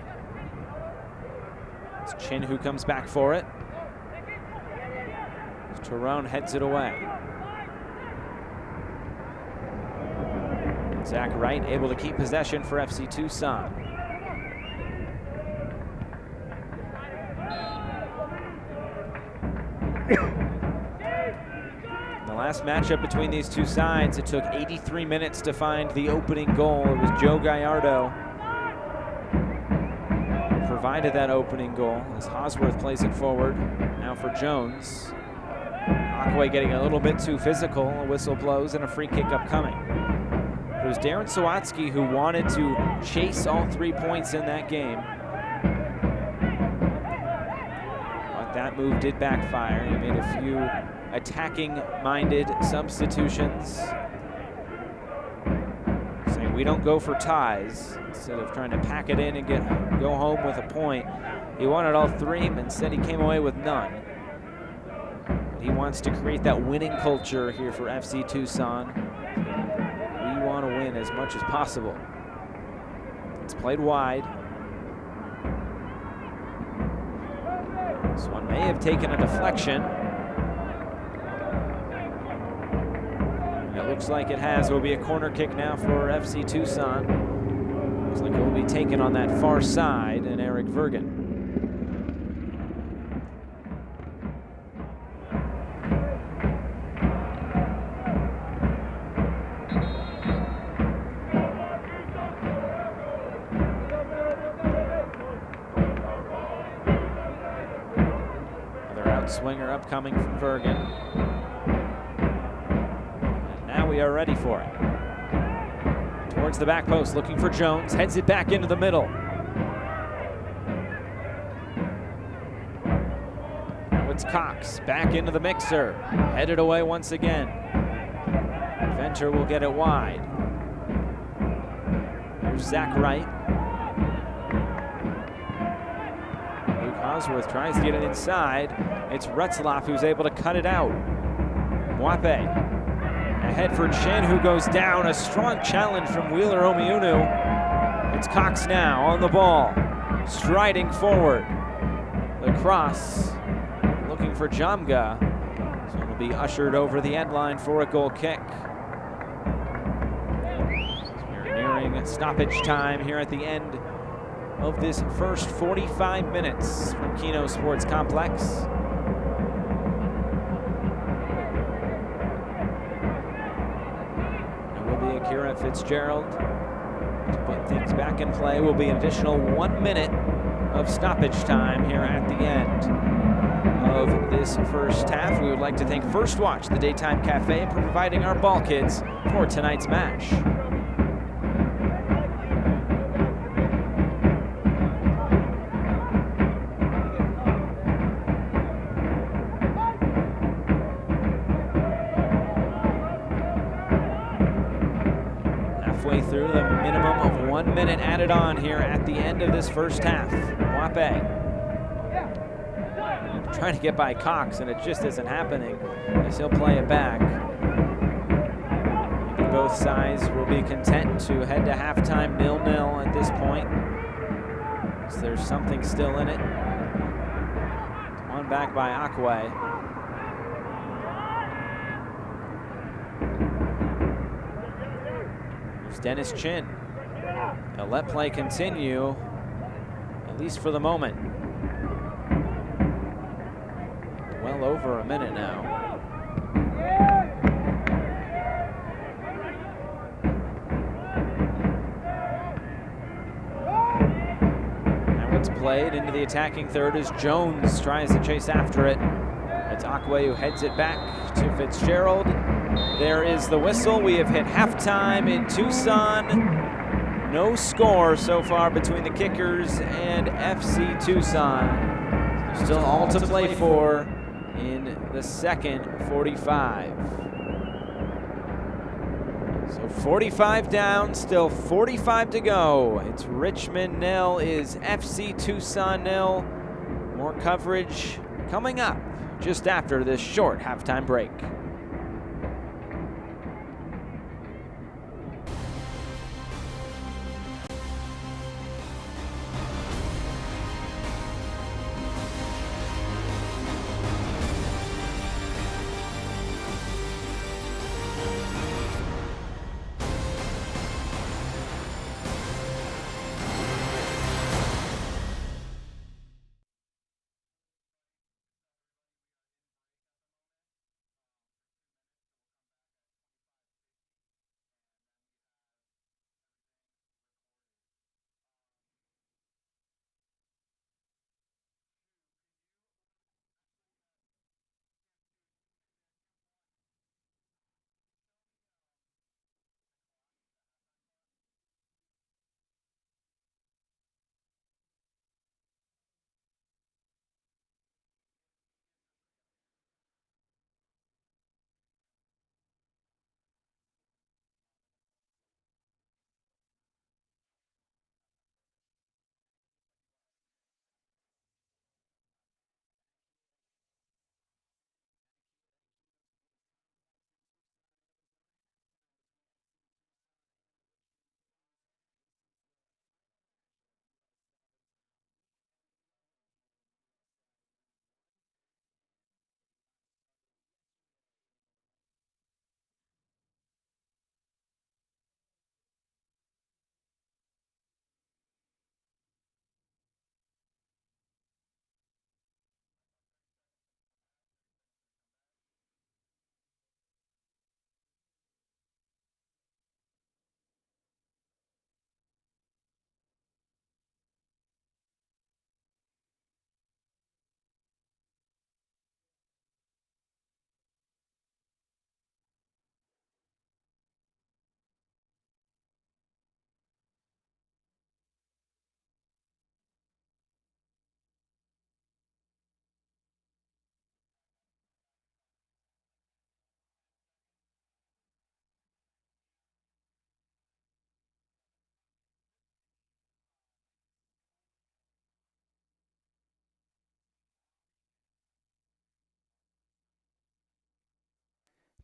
It's Chin who comes back for it. Tyrone heads it away. Zach Wright able to keep possession for FC Tucson. Last matchup between these two sides, it took 83 minutes to find the opening goal. It was Joe Guyardo who provided that opening goal as Osworth plays it forward. Now for Jones. Akwe getting a little bit too physical. A whistle blows and a free kick upcoming. It was Darren Sawatsky who wanted to chase all 3 points in that game. But that move did backfire. He made a few attacking-minded substitutions, saying we don't go for ties. Instead of trying to pack it in and go home with a point, he wanted all 3, but instead he came away with none. But he wants to create that winning culture here for FC Tucson. We want to win as much as possible. It's played wide. This one may have taken a deflection. It looks like it has. It will be a corner kick now for FC Tucson. Looks like it will be taken on that far side, and Eric Vergen. Another outswinger upcoming from Vergen. We we are ready for it. Towards the back post, looking for Jones, heads it back into the middle. Now it's Cox, back into the mixer, headed away once again. Venter will get it wide. There's Zach Wright. Luke Osworth tries to get it inside. It's Retzlaff who's able to cut it out. Mwape ahead for Chin, who goes down. A strong challenge from Wheeler Omiunu. It's Cox now on the ball, striding forward. The cross, looking for Jamga. So it'll be ushered over the end line for a goal kick. We're nearing stoppage time here at the end of this first 45 minutes from Keno Sports Complex. Akira Fitzgerald to put things back in play. Will be an additional 1 minute of stoppage time here at the end of this first half. We would like to thank First Watch, the Daytime Cafe, for providing our ball kids for tonight's match. Through the minimum of 1 minute added on here at the end of this first half. Mwape trying to get by Cox, and it just isn't happening as he'll play it back. Both sides will be content to head to halftime 0-0 at this point. So there's something still in it. It's one back by Akwe. Dennis Chin. They'll let play continue, at least for the moment. Well over a minute now. Now it's played into the attacking third as Jones tries to chase after it. It's Akwe who heads it back to Fitzgerald. There is the whistle. We have hit halftime in Tucson. No score so far between the Kickers and FC Tucson. Still all to play for in the second 45. So 45 down, still 45 to go. It's Richmond 0 is FC Tucson 0. More coverage coming up just after this short halftime break.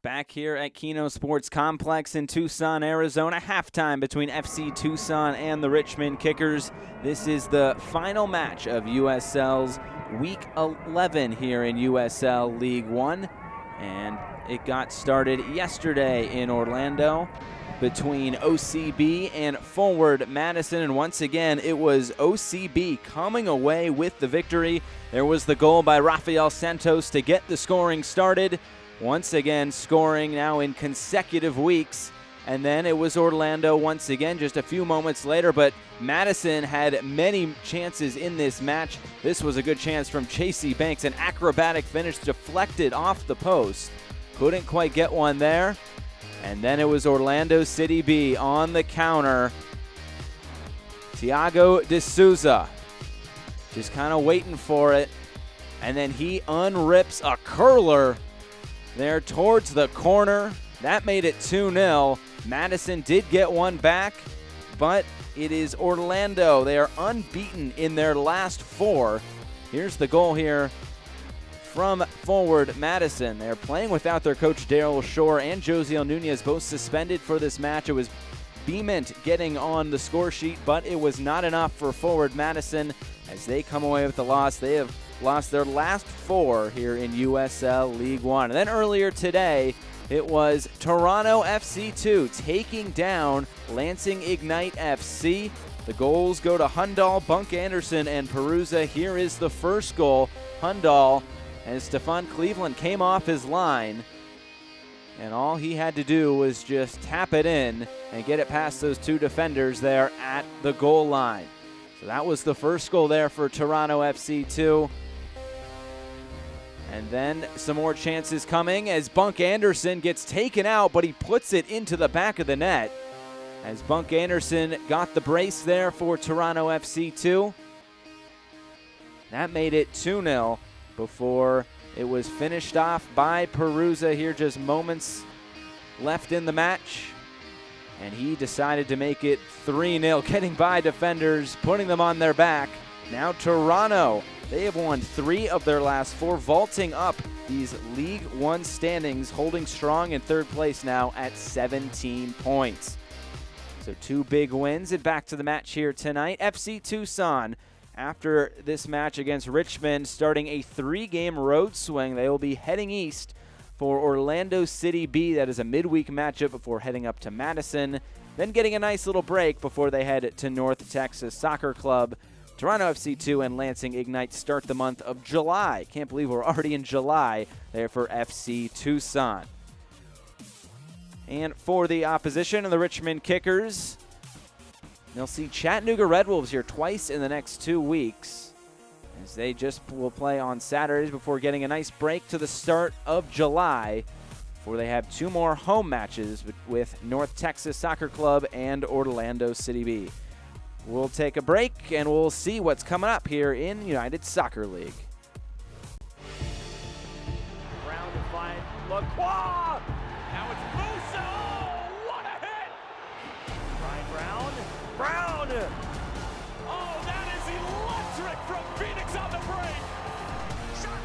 Back here at Keno Sports Complex in Tucson, Arizona, halftime between FC Tucson and the Richmond Kickers. This is the final match of USL's Week 11 here in USL League One, and it got started yesterday in Orlando between OCB and Forward Madison, and once again it was OCB coming away with the victory. There was the goal by Rafael Santos to get the scoring started. Once again scoring now in consecutive weeks, and then it was Orlando once again just a few moments later, but Madison had many chances in this match. This was a good chance from Chasey Banks, an acrobatic finish deflected off the post. Couldn't quite get one there, and then it was Orlando City B on the counter. Thiago de Souza just kind of waiting for it, and then he unrips a curler there towards the corner. That made it 2-0. Madison did get one back, but it is Orlando. They are unbeaten in their last 4. Here's the goal here from Forward Madison. They're playing without their coach Daryl Shore and Josiel Nunez, both suspended for this match. It was Beement getting on the score sheet, but it was not enough for Forward Madison as they come away with the loss. They have lost their last 4 here in USL League One. And then earlier today, it was Toronto FC2 taking down Lansing Ignite FC. The goals go to Hundal, Bunk Anderson, and Perusa. Here is the first goal. Hundal, as Stefan Cleveland came off his line, and all he had to do was just tap it in and get it past those 2 defenders there at the goal line. So that was the first goal there for Toronto FC2. And then some more chances coming as Bunk Anderson gets taken out, but he puts it into the back of the net. As Bunk Anderson got the brace there for Toronto FC2. That made it 2-0 before it was finished off by Perusa here, just moments left in the match. And he decided to make it 3-0, getting by defenders, putting them on their back. Now Toronto, they have won 3 of their last 4, vaulting up these League One standings, holding strong in 3rd place now at 17 points. So 2 big wins, and back to the match here tonight. FC Tucson, after this match against Richmond, starting a 3-game road swing. They will be heading east for Orlando City B. That is a midweek matchup before heading up to Madison, then getting a nice little break before they head to North Texas Soccer Club. Toronto FC2 and Lansing Ignite start the month of July. Can't believe we're already in July there for FC Tucson. And for the opposition and the Richmond Kickers, they'll see Chattanooga Red Wolves here twice in the next 2 weeks, as they just will play on Saturdays before getting a nice break to the start of July, before they have 2 more home matches with North Texas Soccer Club and Orlando City B. We'll take a break, and we'll see what's coming up here in United Soccer League. Brown to find Lacroix. Now it's Musa. Oh, what a hit! Ryan Brown. Brown. Oh, that is electric from Phoenix on the break. Shot.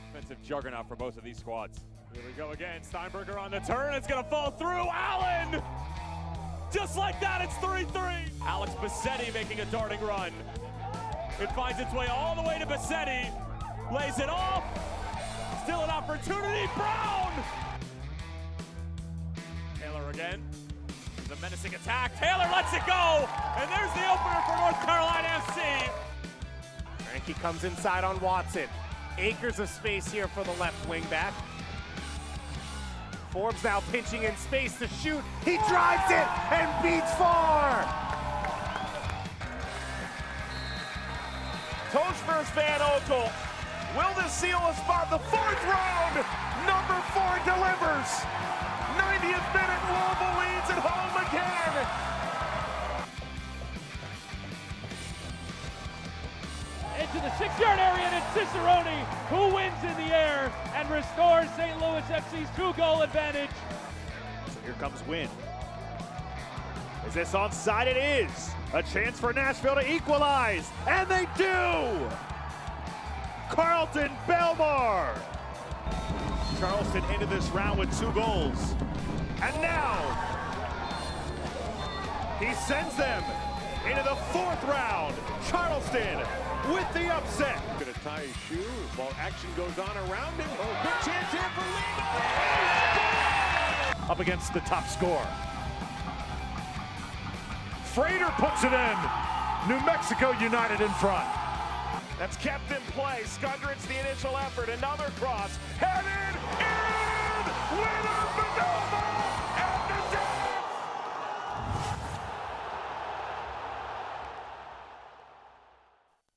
Offensive juggernaut for both of these squads. Here we go again. Steinberger on the turn. It's going to fall through. Allen! Just like that, it's 3-3. Alex Bisetti making a darting run. It finds its way all the way to Bisetti. Lays it off. Still an opportunity. Brown! Taylor again. The menacing attack. Taylor lets it go. And there's the opener for North Carolina FC. Frankie comes inside on Watson. Acres of space here for the left wing back. Forbes now pinching in space to shoot. He drives it and beats far. Tosh versus Van Okel. Will this seal a spot? The 4th round. Number 4 delivers. 90th minute, Louisville leads at home again. Into to the 6-yard area, and it's Cicerone who wins in the air and restores St. Louis FC's 2-goal advantage. So here comes Wynn. Is this onside? It is. A chance for Nashville to equalize, and they do! Carlton Belmar! Charleston into this round with 2 goals. And now, he sends them into the 4th round. Charleston with the upset. Gonna tie his shoe while action goes on around him. Oh, good chance here for Lima. Up against the top scorer. Frater puts it in. New Mexico United in front. That's kept in play. Skundred's the initial effort. Another cross. Headed in! Winner Bonoma at the death!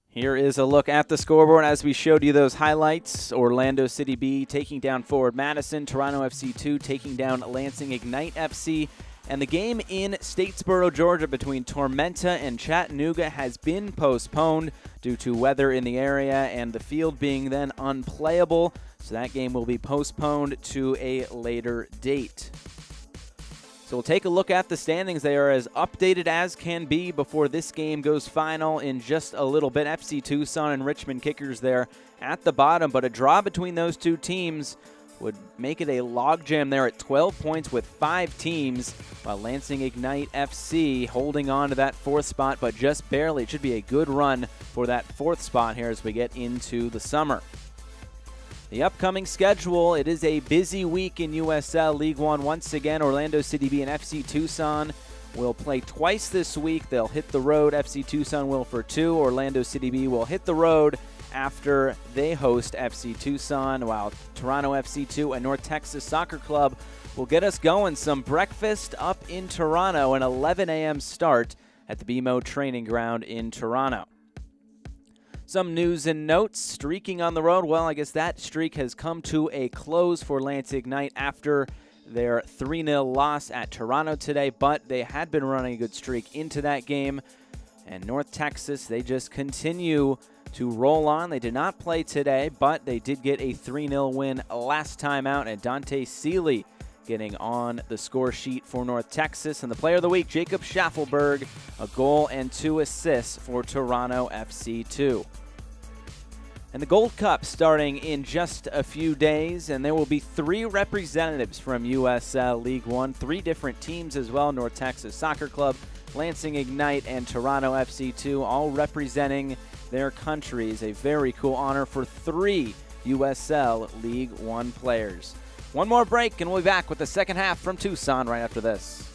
Here is a look at the scoreboard as we showed you those highlights. Orlando City B taking down Forward Madison, Toronto FC 2 taking down Lansing Ignite FC, and the game in Statesboro, Georgia between Tormenta and Chattanooga has been postponed due to weather in the area and the field being then unplayable, so that game will be postponed to a later date. So we'll take a look at the standings. They are as updated as can be before this game goes final in just a little bit. FC Tucson and Richmond Kickers there at the bottom, but a draw between those two teams would make it a logjam there at 12 points with 5 teams, while Lansing Ignite FC holding on to that 4th spot, but just barely. It should be a good run for that 4th spot here as we get into the summer. The upcoming schedule, it is a busy week in USL League One. Once again, Orlando City B and FC Tucson will play twice this week. They'll hit the road. FC Tucson will for 2. Orlando City B will hit the road after they host FC Tucson, while Toronto FC 2 and North Texas Soccer Club will get us going. Some breakfast up in Toronto, an 11 a.m. start at the BMO Training Ground in Toronto. Some news and notes. Streaking on the road, well, I guess that streak has come to a close for Lansing Ignite after their 3-0 loss at Toronto today, but they had been running a good streak into that game. And North Texas, they just continue to roll on. They did not play today, but they did get a 3-0 win last time out, and Dante Seeley getting on the score sheet for North Texas. And the player of the week, Jacob Schaffelberg, a goal and 2 assists for Toronto FC 2. And the Gold Cup starting in just a few days, and there will be 3 representatives from USL League One, 3 different teams as well, North Texas Soccer Club, Lansing Ignite, and Toronto FC 2, all representing their countries. A very cool honor for 3 USL League One players. One more break, and we'll be back with the second half from Tucson right after this.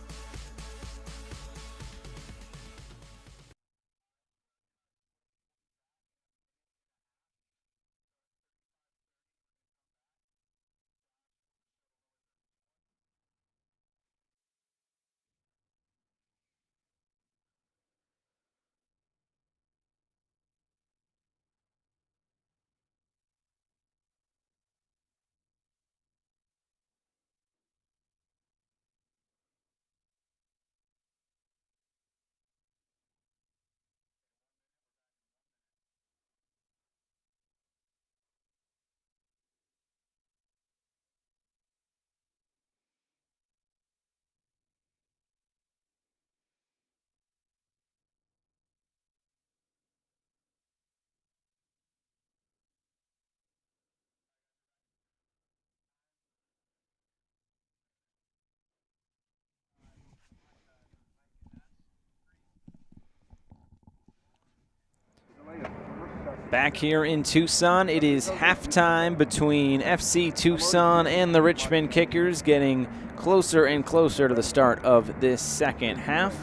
Back here in Tucson, it is halftime between FC Tucson and the Richmond Kickers, getting closer and closer to the start of this second half.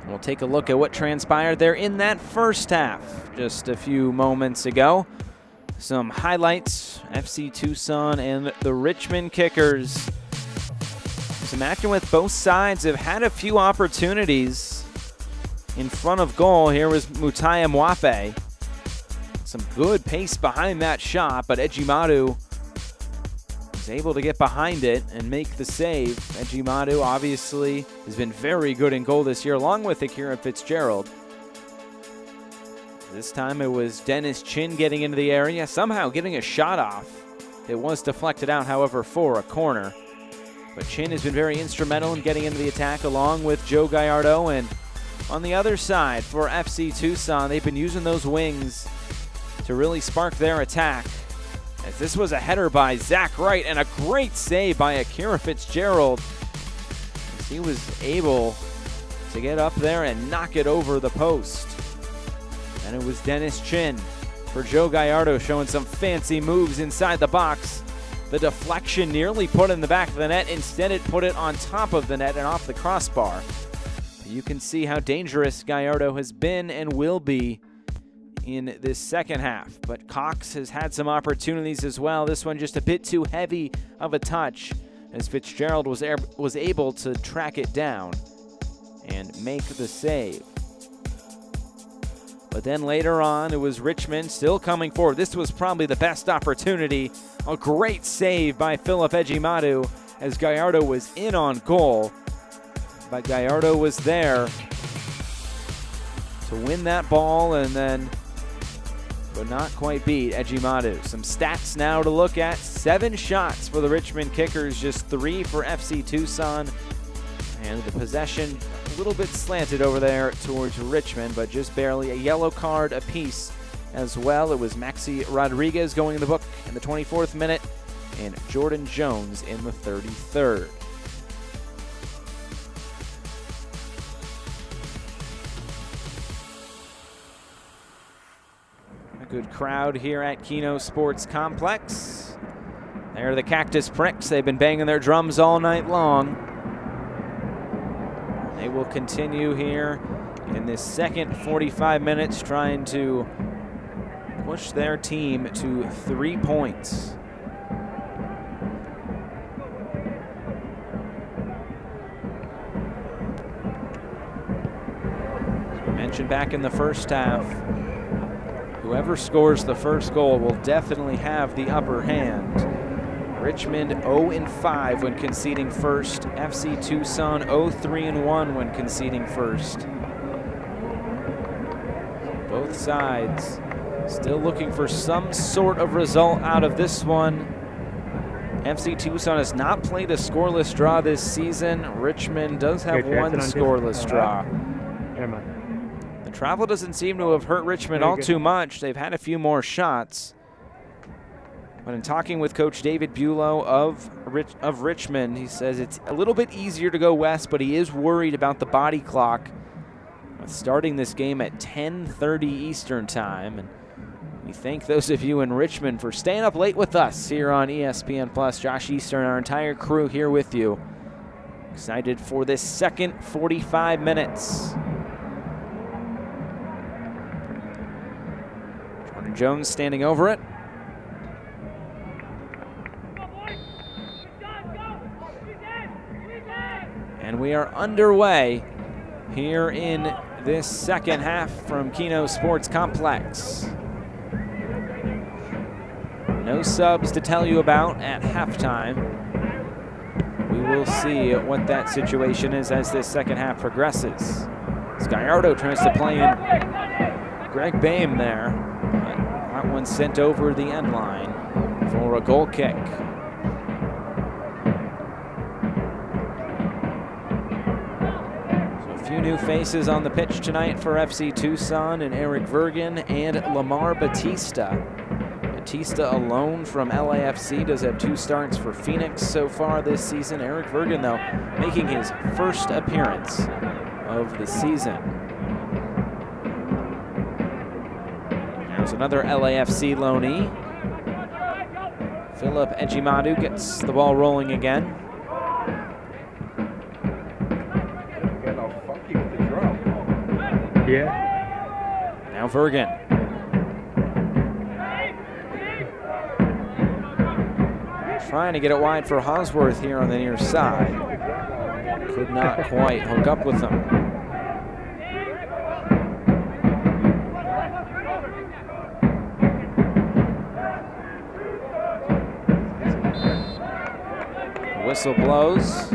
We'll take a look at what transpired there in that first half just a few moments ago. Some highlights, FC Tucson and the Richmond Kickers. Some action with both sides have had a few opportunities in front of goal. Here was Mutai Mwape. Some good pace behind that shot, but Ejimadu was able to get behind it and make the save. Ejimadu obviously has been very good in goal this year, along with Akira Fitzgerald. This time it was Dennis Chin getting into the area, somehow getting a shot off. It was deflected out, however, for a corner. But Chin has been very instrumental in getting into the attack along with Joe Guyardo. And on the other side for FC Tucson, they've been using those wings to really spark their attack. As this was a header by Zach Wright and a great save by Akira Fitzgerald. As he was able to get up there and knock it over the post. And it was Dennis Chin for Joe Guyardo showing some fancy moves inside the box. The deflection nearly put in the back of the net. Instead, it put it on top of the net and off the crossbar. You can see how dangerous Guyardo has been and will be in this second half. But Cox has had some opportunities as well. This one just a bit too heavy of a touch as Fitzgerald was able to track it down and make the save. But then later on, it was Richmond still coming forward. This was probably the best opportunity. A great save by Philip Ejimadu as Guyardo was in on goal. But Guyardo was there to win that ball and then but not quite beat Ejimadu. Some stats now to look at. 7 shots for the Richmond Kickers, just 3 for FC Tucson. And the possession a little bit slanted over there towards Richmond, but just barely. A yellow card apiece as well. It was Maxi Rodriguez going in the book in the 24th minute and Jordan Jones in the 33rd. A good crowd here at Keno Sports Complex. There are the Cactus Pricks. They've been banging their drums all night long. They will continue here in this second 45 minutes trying to push their team to 3 points. As we mentioned back in the first half, whoever scores the first goal will definitely have the upper hand. Richmond 0-5 when conceding first. FC Tucson 0-3-1 when conceding first. Both sides still looking for some sort of result out of this one. FC Tucson has not played a scoreless draw this season. Richmond does have one scoreless draw. The travel doesn't seem to have hurt Richmond all too much. They've had a few more shots. But in talking with Coach David Bulow of Richmond, he says it's a little bit easier to go west, but he is worried about the body clock starting this game at 10:30 Eastern time. And we thank those of you in Richmond for staying up late with us here on ESPN+. Josh Easter and our entire crew here with you. Excited for this second 45 minutes. Jordan Jones standing over it. And we are underway here in this second half from Keno Sports Complex. No subs to tell you about at halftime. We will see what that situation is as this second half progresses. Guyardo tries to play in Greg Boehm there. But that one sent over the end line for a goal kick. Few new faces on the pitch tonight for FC Tucson, and Eric Vergen and Lamar Bautista. Bautista alone from LAFC does have 2 starts for Phoenix so far this season. Eric Vergen, though, making his first appearance of the season. There's another LAFC loanee. Philip Ejimadu gets the ball rolling again. Yeah. Now Vergen. Trying to get it wide for Hosworth here on the near side. Could not quite hook up with him. The whistle blows.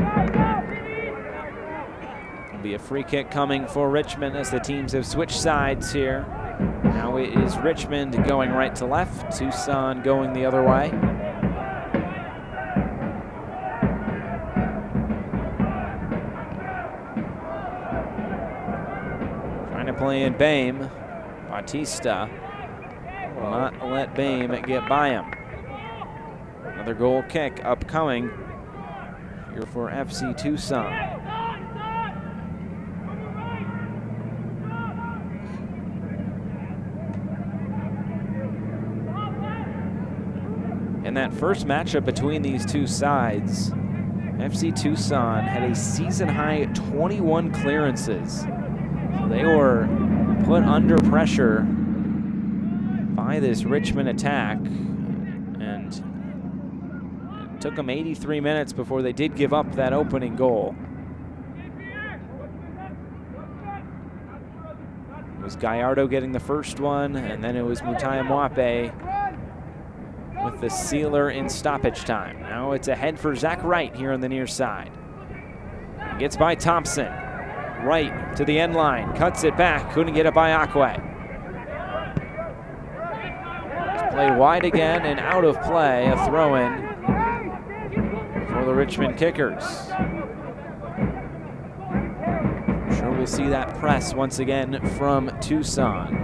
Be a free kick coming for Richmond as the teams have switched sides here. Now it is Richmond going right to left, Tucson going the other way. Trying to play in Bame. Bautista will not let Bame get by him. Another goal kick upcoming here for FC Tucson. In that first matchup between these two sides, FC Tucson had a season-high 21 clearances. So they were put under pressure by this Richmond attack, and it took them 83 minutes before they did give up that opening goal. It was Guyardo getting the first one, and then it was Mutai Mwape with the sealer in stoppage time. Now it's ahead for Zach Wright here on the near side. He gets by Thompson. Right to the end line, cuts it back, couldn't get it by Akwe. It's played wide again and out of play, a throw-in for the Richmond Kickers. I'm sure we'll see that press once again from Tucson.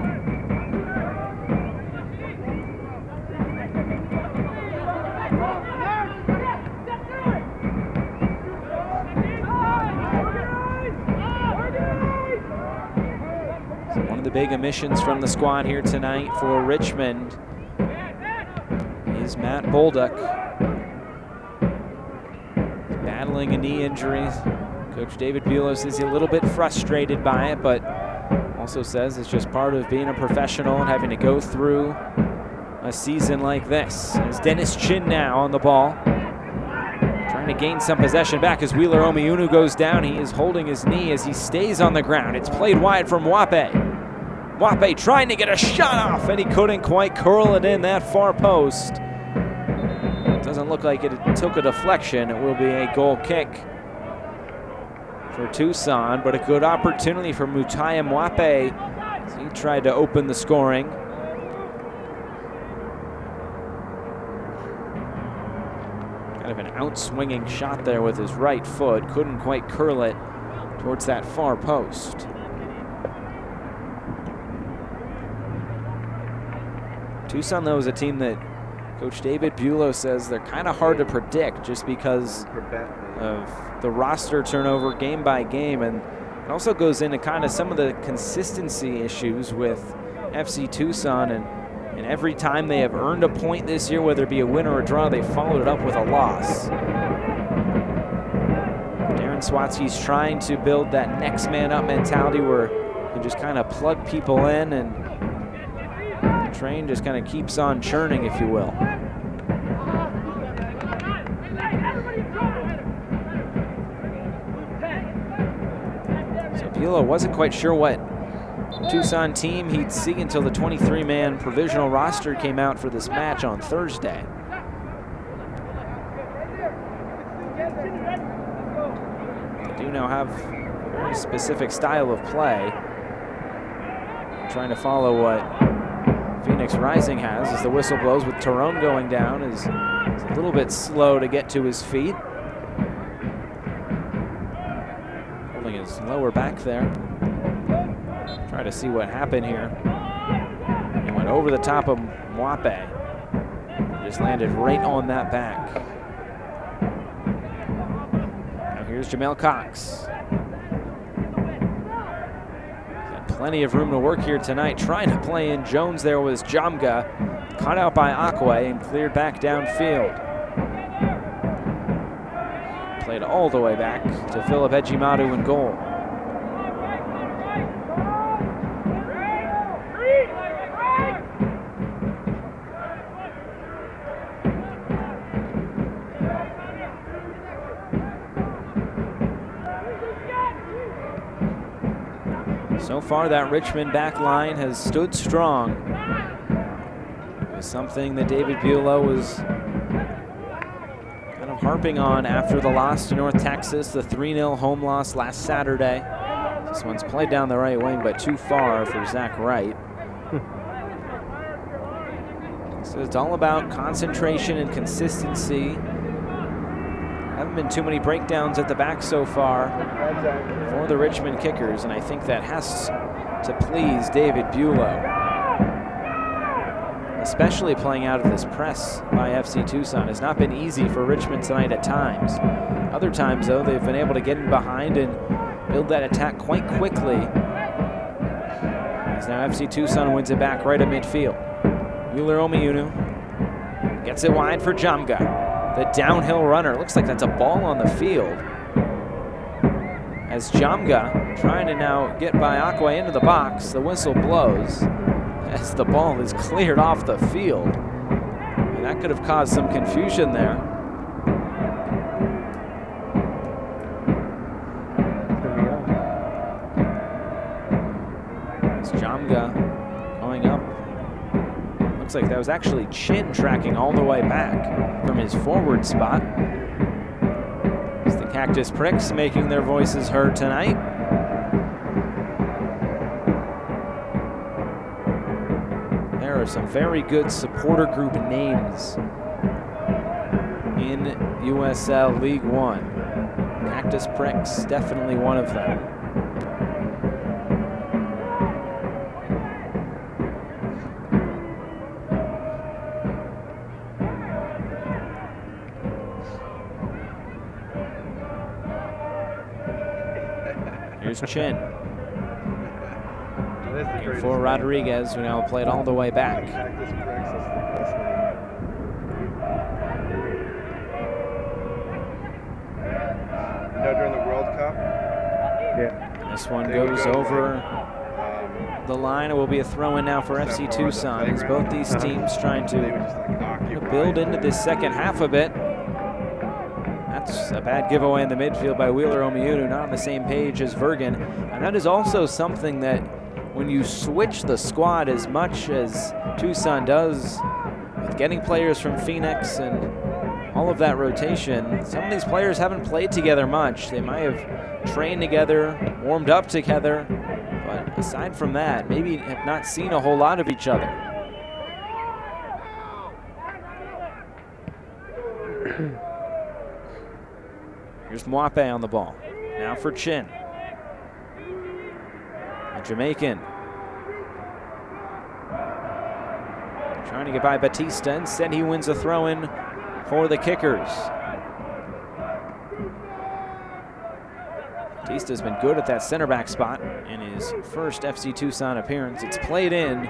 Big omissions from the squad here tonight for Richmond is Matt Bolduc. Battling a knee injury. Coach David Bulow says he's a little bit frustrated by it, but also says it's just part of being a professional and having to go through a season like this. It's Dennis Chin now on the ball, trying to gain some possession back as Wheeler Omiunu goes down. He is holding his knee as he stays on the ground. It's played wide from Mwape. Mwape trying to get a shot off, and he couldn't quite curl it in that far post. Doesn't look like it took a deflection. It will be a goal kick for Tucson, but a good opportunity for Mutai Mwape as he tried to open the scoring. Kind of an out-swinging shot there with his right foot. Couldn't quite curl it towards that far post. Tucson, though, is a team that Coach David Bulow says they're kind of hard to predict just because of the roster turnover game by game, and it also goes into kind of some of the consistency issues with FC Tucson, and every time they have earned a point this year, whether it be a win or a draw, they followed it up with a loss. Darren Swatsky's trying to build that next man up mentality where you just kind of plug people in and train just kind of keeps on churning, if you will. So Bulow wasn't quite sure what Tucson team he'd see until the 23-man provisional roster came out for this match on Thursday. They do now have a very specific style of play. Trying to follow what Phoenix Rising has as the whistle blows, with Tyrone going down. Is a little bit slow to get to his feet. Holding his lower back there. Try to see what happened here. He went over the top of Mwape. Just landed right on that back. Now here's Jamil Cox. Plenty of room to work here tonight. Trying to play in Jones there was Jamga. Cut out by Akwe and cleared back downfield. Played all the way back to Philip Ejimadu in goal. So far, that Richmond back line has stood strong. It was something that David Bulow was kind of harping on after the loss to North Texas, the 3-0 home loss last Saturday. This one's played down the right wing, but too far for Zach Wright. So it's all about concentration and consistency. Haven't been too many breakdowns at the back so far for the Richmond Kickers, and I think that has to please David Bulow, especially playing out of this press by FC Tucson. Has not been easy for Richmond tonight at times. Other times, though, they've been able to get in behind and build that attack quite quickly. As now FC Tucson wins it back right at midfield. Wheeler Omiunu gets it wide for Jamga. The downhill runner. Looks like that's a ball on the field. As Jamga trying to now get by Aqua into the box, the whistle blows as the ball is cleared off the field. And that could have caused some confusion there. As Jamga going up. Looks like that was actually Chin tracking all the way back from his forward spot. It's the Cactus Pricks making their voices heard tonight. There are some very good supporter group names in USL League One. Cactus Pricks, definitely one of them. Here's Chin. For Rodriguez, who now played all the way back. During the World Cup. Yeah. This one goes over the line. It will be a throw-in now for FC Tucson, as both these teams trying to build into this second half a bit. That's a bad giveaway in the midfield by Wheeler Omiunu, not on the same page as Vergen. And that is also something that when you switch the squad as much as Tucson does, with getting players from Phoenix and all of that rotation, some of these players haven't played together much. They might have trained together, warmed up together, but aside from that, maybe have not seen a whole lot of each other. Here's Mwape on the ball. Now for Chin. A Jamaican. Trying to get by Bautista. Instead, he wins a throw-in for the Kickers. Batista's been good at that center back spot in his first FC Tucson appearance. It's played in.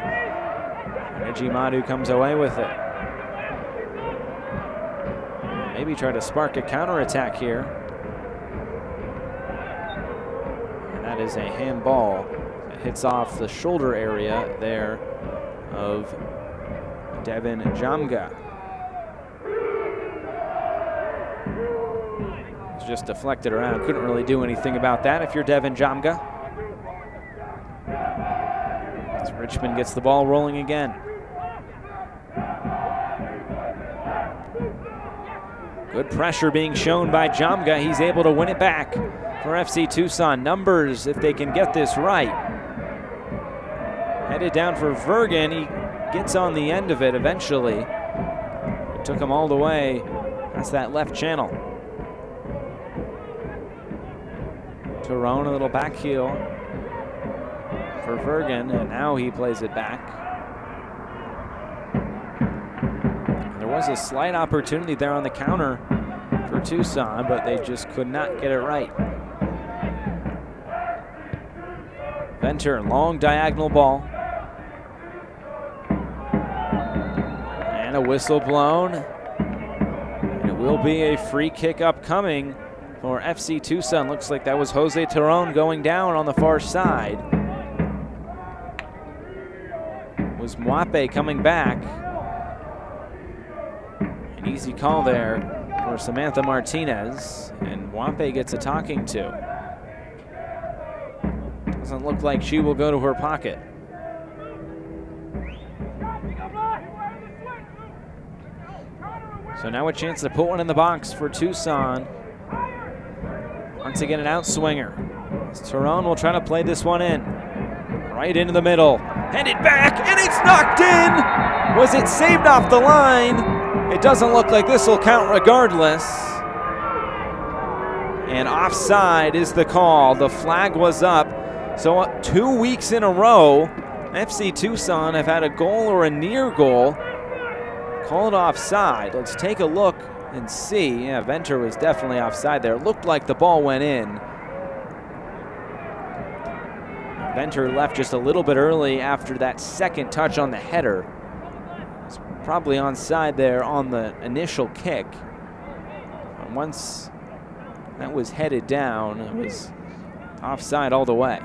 Reggie Madu comes away with it. Maybe try to spark a counterattack here. That is a handball that hits off the shoulder area there of Devin Jamga. It's just deflected around. Couldn't really do anything about that if you're Devin Jamga. As Richmond gets the ball rolling again. Good pressure being shown by Jamga. He's able to win it back for FC Tucson. Numbers, if they can get this right. Headed down for Vergen. He gets on the end of it eventually. It took him all the way past that left channel. Tyrone, a little back heel for Vergen, and now he plays it back. There was a slight opportunity there on the counter for Tucson, but they just could not get it right. Venter, long diagonal ball. And a whistle blown. And it will be a free kick upcoming for FC Tucson. Looks like that was Jose Tyrone going down on the far side. It was Mwape coming back. An easy call there for Samantha Martinez. And Mwape gets a talking to. Doesn't look like she will go to her pocket. So now a chance to put one in the box for Tucson. Once again, an outswinger. Tyrone will try to play this one in. Right into the middle. Headed back, and it's knocked in! Was it saved off the line? It doesn't look like this will count regardless. And offside is the call. The flag was up. So 2 weeks in a row, FC Tucson have had a goal or a near goal called offside. Let's take a look and see. Yeah, Venter was definitely offside there. It looked like the ball went in. Venter left just a little bit early after that second touch on the header. It's probably onside there on the initial kick. And once that was headed down, it was offside all the way.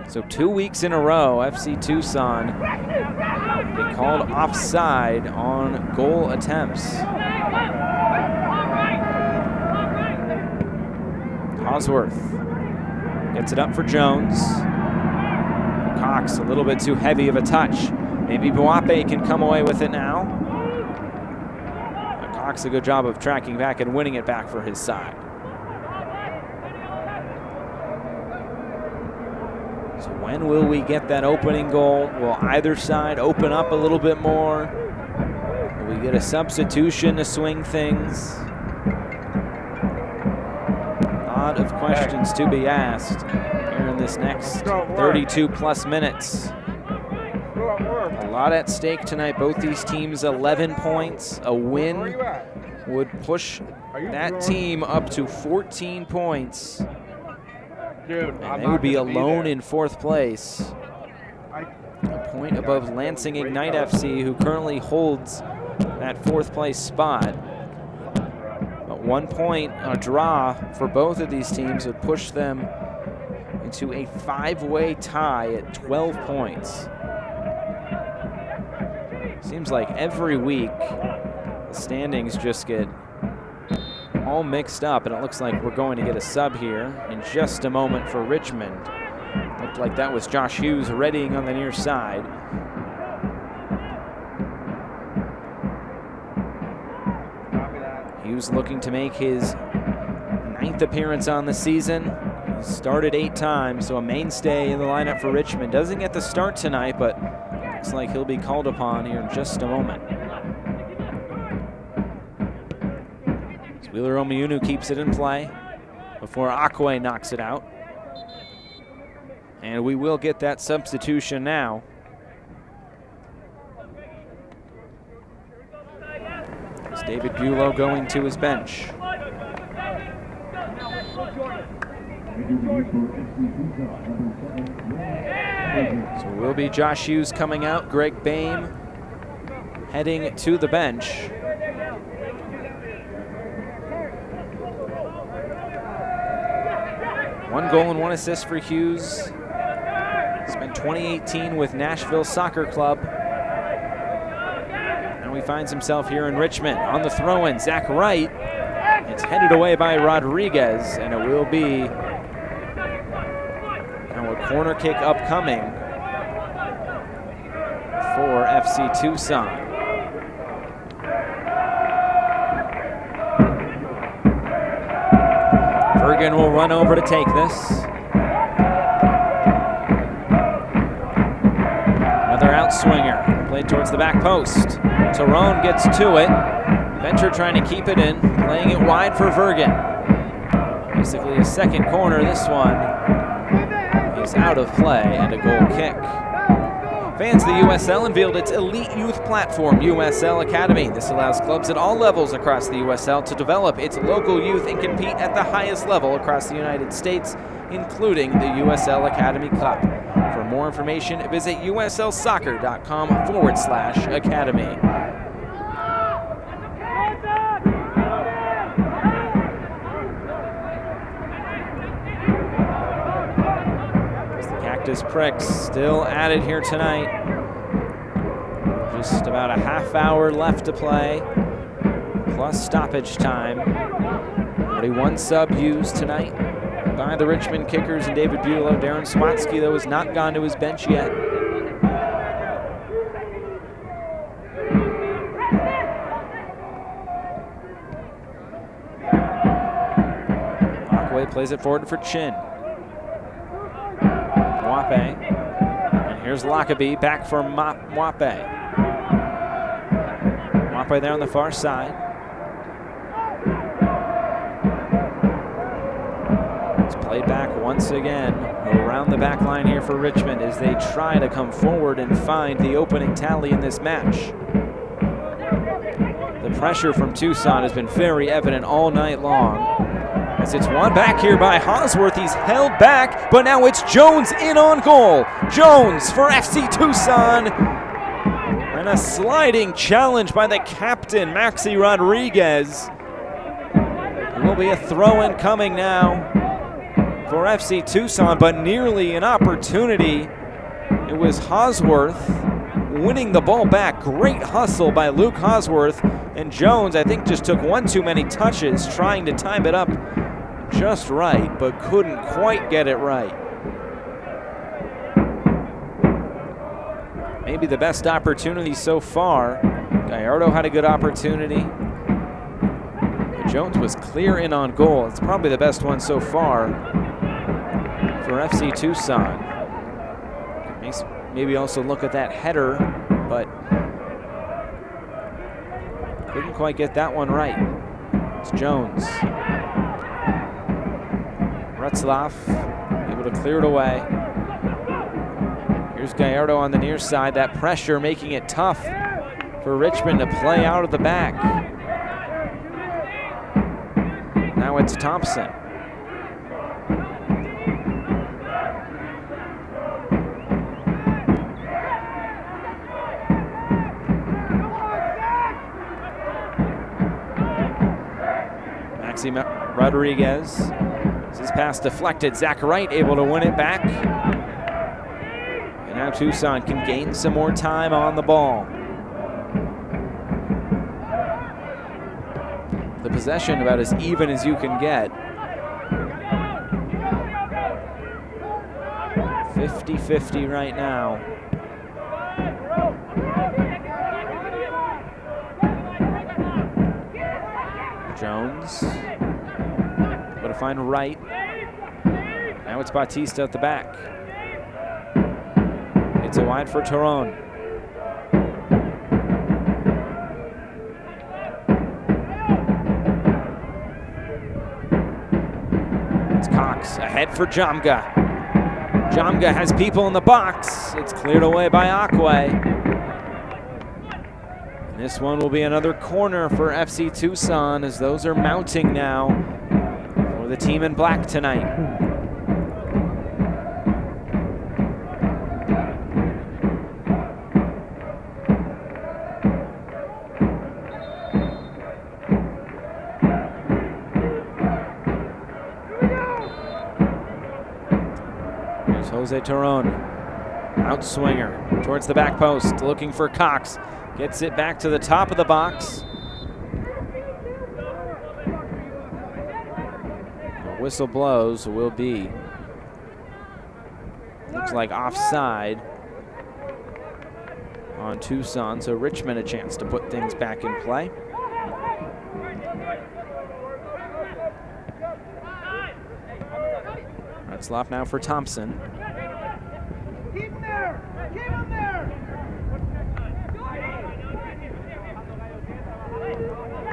So 2 weeks in a row, FC Tucson they called offside on goal attempts. Cosworth gets it up for Jones. Cox a little bit too heavy of a touch. Maybe Buape can come away with it now. But Cox a good job of tracking back and winning it back for his side. So when will we get that opening goal? Will either side open up a little bit more? Will we get a substitution to swing things? A lot of questions to be asked here in this next 32 plus minutes. A lot at stake tonight. Both these teams 11 points. A win would push that team up to 14 points. And they would be alone in fourth place. A point above Lansing Ignite FC, who currently holds that fourth place spot. But 1 point, a draw for both of these teams would push them into a five-way tie at 12 points. Seems like every week the standings just get all mixed up, and it looks like we're going to get a sub here in just a moment for Richmond. Looked like that was Josh Hughes readying on the near side. Hughes looking to make his 9th appearance on the season. He started 8 times, so a mainstay in the lineup for Richmond. Doesn't get the start tonight, but looks like he'll be called upon here in just a moment. Wheeler Omiunu keeps it in play before Akwe knocks it out. And we will get that substitution now. It's David Bulow going to his bench. So it will be Josh Hughes coming out, Greg Bame heading to the bench. One goal and 1 assist for Hughes. Spent 2018 with Nashville Soccer Club. Now he finds himself here in Richmond. On the throw-in, Zach Wright. It's headed away by Rodriguez, and it will be now a corner kick upcoming for FC Tucson. Bergen will run over to take this. Another outswinger, played towards the back post. Tyrone gets to it. Venter trying to keep it in, playing it wide for Vergen. Basically a second corner. This one is out of play and a goal kick. Fans of the USL unveiled its elite youth platform, USL Academy. This allows clubs at all levels across the USL to develop its local youth and compete at the highest level across the United States, including the USL Academy Cup. For more information, visit uslsoccer.com/academy. Cactus Pricks still at it here tonight. Just about a half hour left to play, plus stoppage time. Already 1 sub used tonight by the Richmond Kickers and David Bulow. Darren Swatsky, though, has not gone to his bench yet. Akwe plays it forward for Chin. Mwape. And here's Lockaby back for Mwape. Mwape there on the far side. It's played back once again around the back line here for Richmond as they try to come forward and find the opening tally in this match. The pressure from Tucson has been very evident all night long. As it's won back here by Hosworth, he's held back, but now it's Jones in on goal. Jones for FC Tucson. And a sliding challenge by the captain, Maxi Rodriguez. It will be a throw-in coming now for FC Tucson, but nearly an opportunity. It was Hosworth winning the ball back. Great hustle by Luke Hosworth. And Jones, I think, just took one too many touches trying to time it up just right, but couldn't quite get it right. Maybe the best opportunity so far. Guyardo had a good opportunity. But Jones was clear in on goal. It's probably the best one so far for FC Tucson. Maybe also look at that header, but couldn't quite get that one right. It's Jones. Retzlaff able to clear it away. Here's Guyardo on the near side. That pressure making it tough for Richmond to play out of the back. Now it's Thompson. Maxi Rodriguez. His pass deflected. Zach Wright able to win it back. And now Tucson can gain some more time on the ball. The possession about as even as you can get. 50-50 right now. Jones. Able to find Wright. Now it's Bautista at the back. It's a wide for Toron. It's Cox ahead for Jamga. Jamga has people in the box. It's cleared away by Akwe. This one will be another corner for FC Tucson as those are mounting now for the team in black tonight. Here's Jose Toron, outswinger towards the back post, looking for Cox. Gets it back to the top of the box. The whistle blows will be, looks like offside on Tucson, so Richmond a chance to put things back in play. Retzlaff now for Thompson. Keep him there! Keep him there!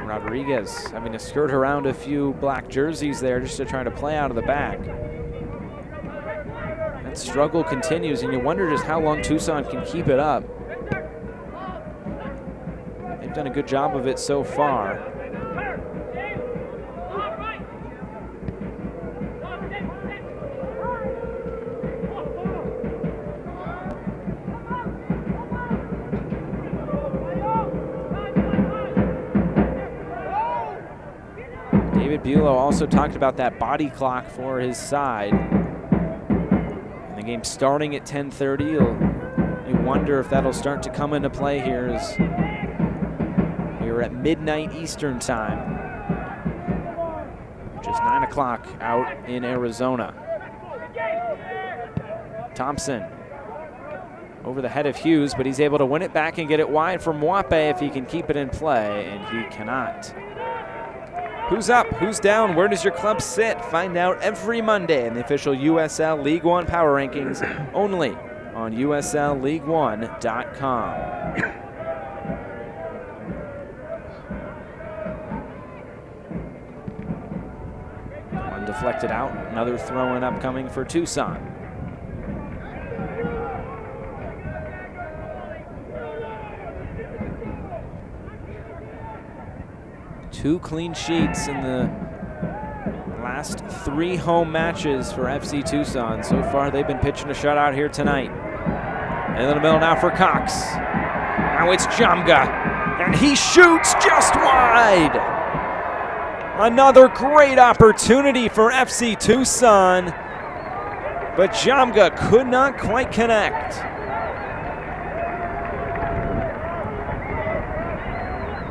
Rodriguez having to skirt around a few black jerseys there just to try to play out of the back. That struggle continues, and you wonder just how long Tucson can keep it up. They've done a good job of it so far. Bulow also talked about that body clock for his side. And the game starting at 10:30, you wonder if that'll start to come into play here as we're at midnight Eastern time, which is 9 o'clock out in Arizona. Thompson over the head of Hughes, but he's able to win it back and get it wide from Mwape if he can keep it in play, and he cannot. Who's up? Who's down? Where does your club sit? Find out every Monday in the official USL League One Power Rankings, only on USLLeague1.com. One deflected out. Another throw-in upcoming for Tucson. Two clean sheets in the last 3 home matches for FC Tucson. So far, they've been pitching a shutout here tonight. In the middle now for Cox. Now it's Jamga, and he shoots just wide. Another great opportunity for FC Tucson, but Jamga could not quite connect.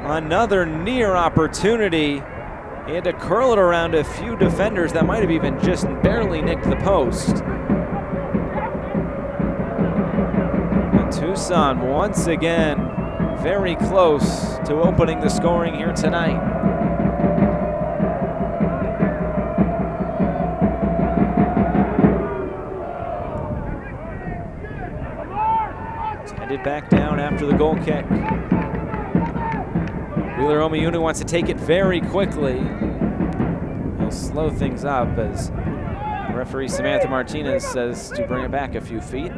Another near opportunity. He had to curl it around a few defenders that might have even just barely nicked the post. And Tucson once again very close to opening the scoring here tonight. It's headed back down after the goal kick. Wheeler Omiunu wants to take it very quickly. He'll slow things up as referee Samantha Martinez says to bring it back a few feet.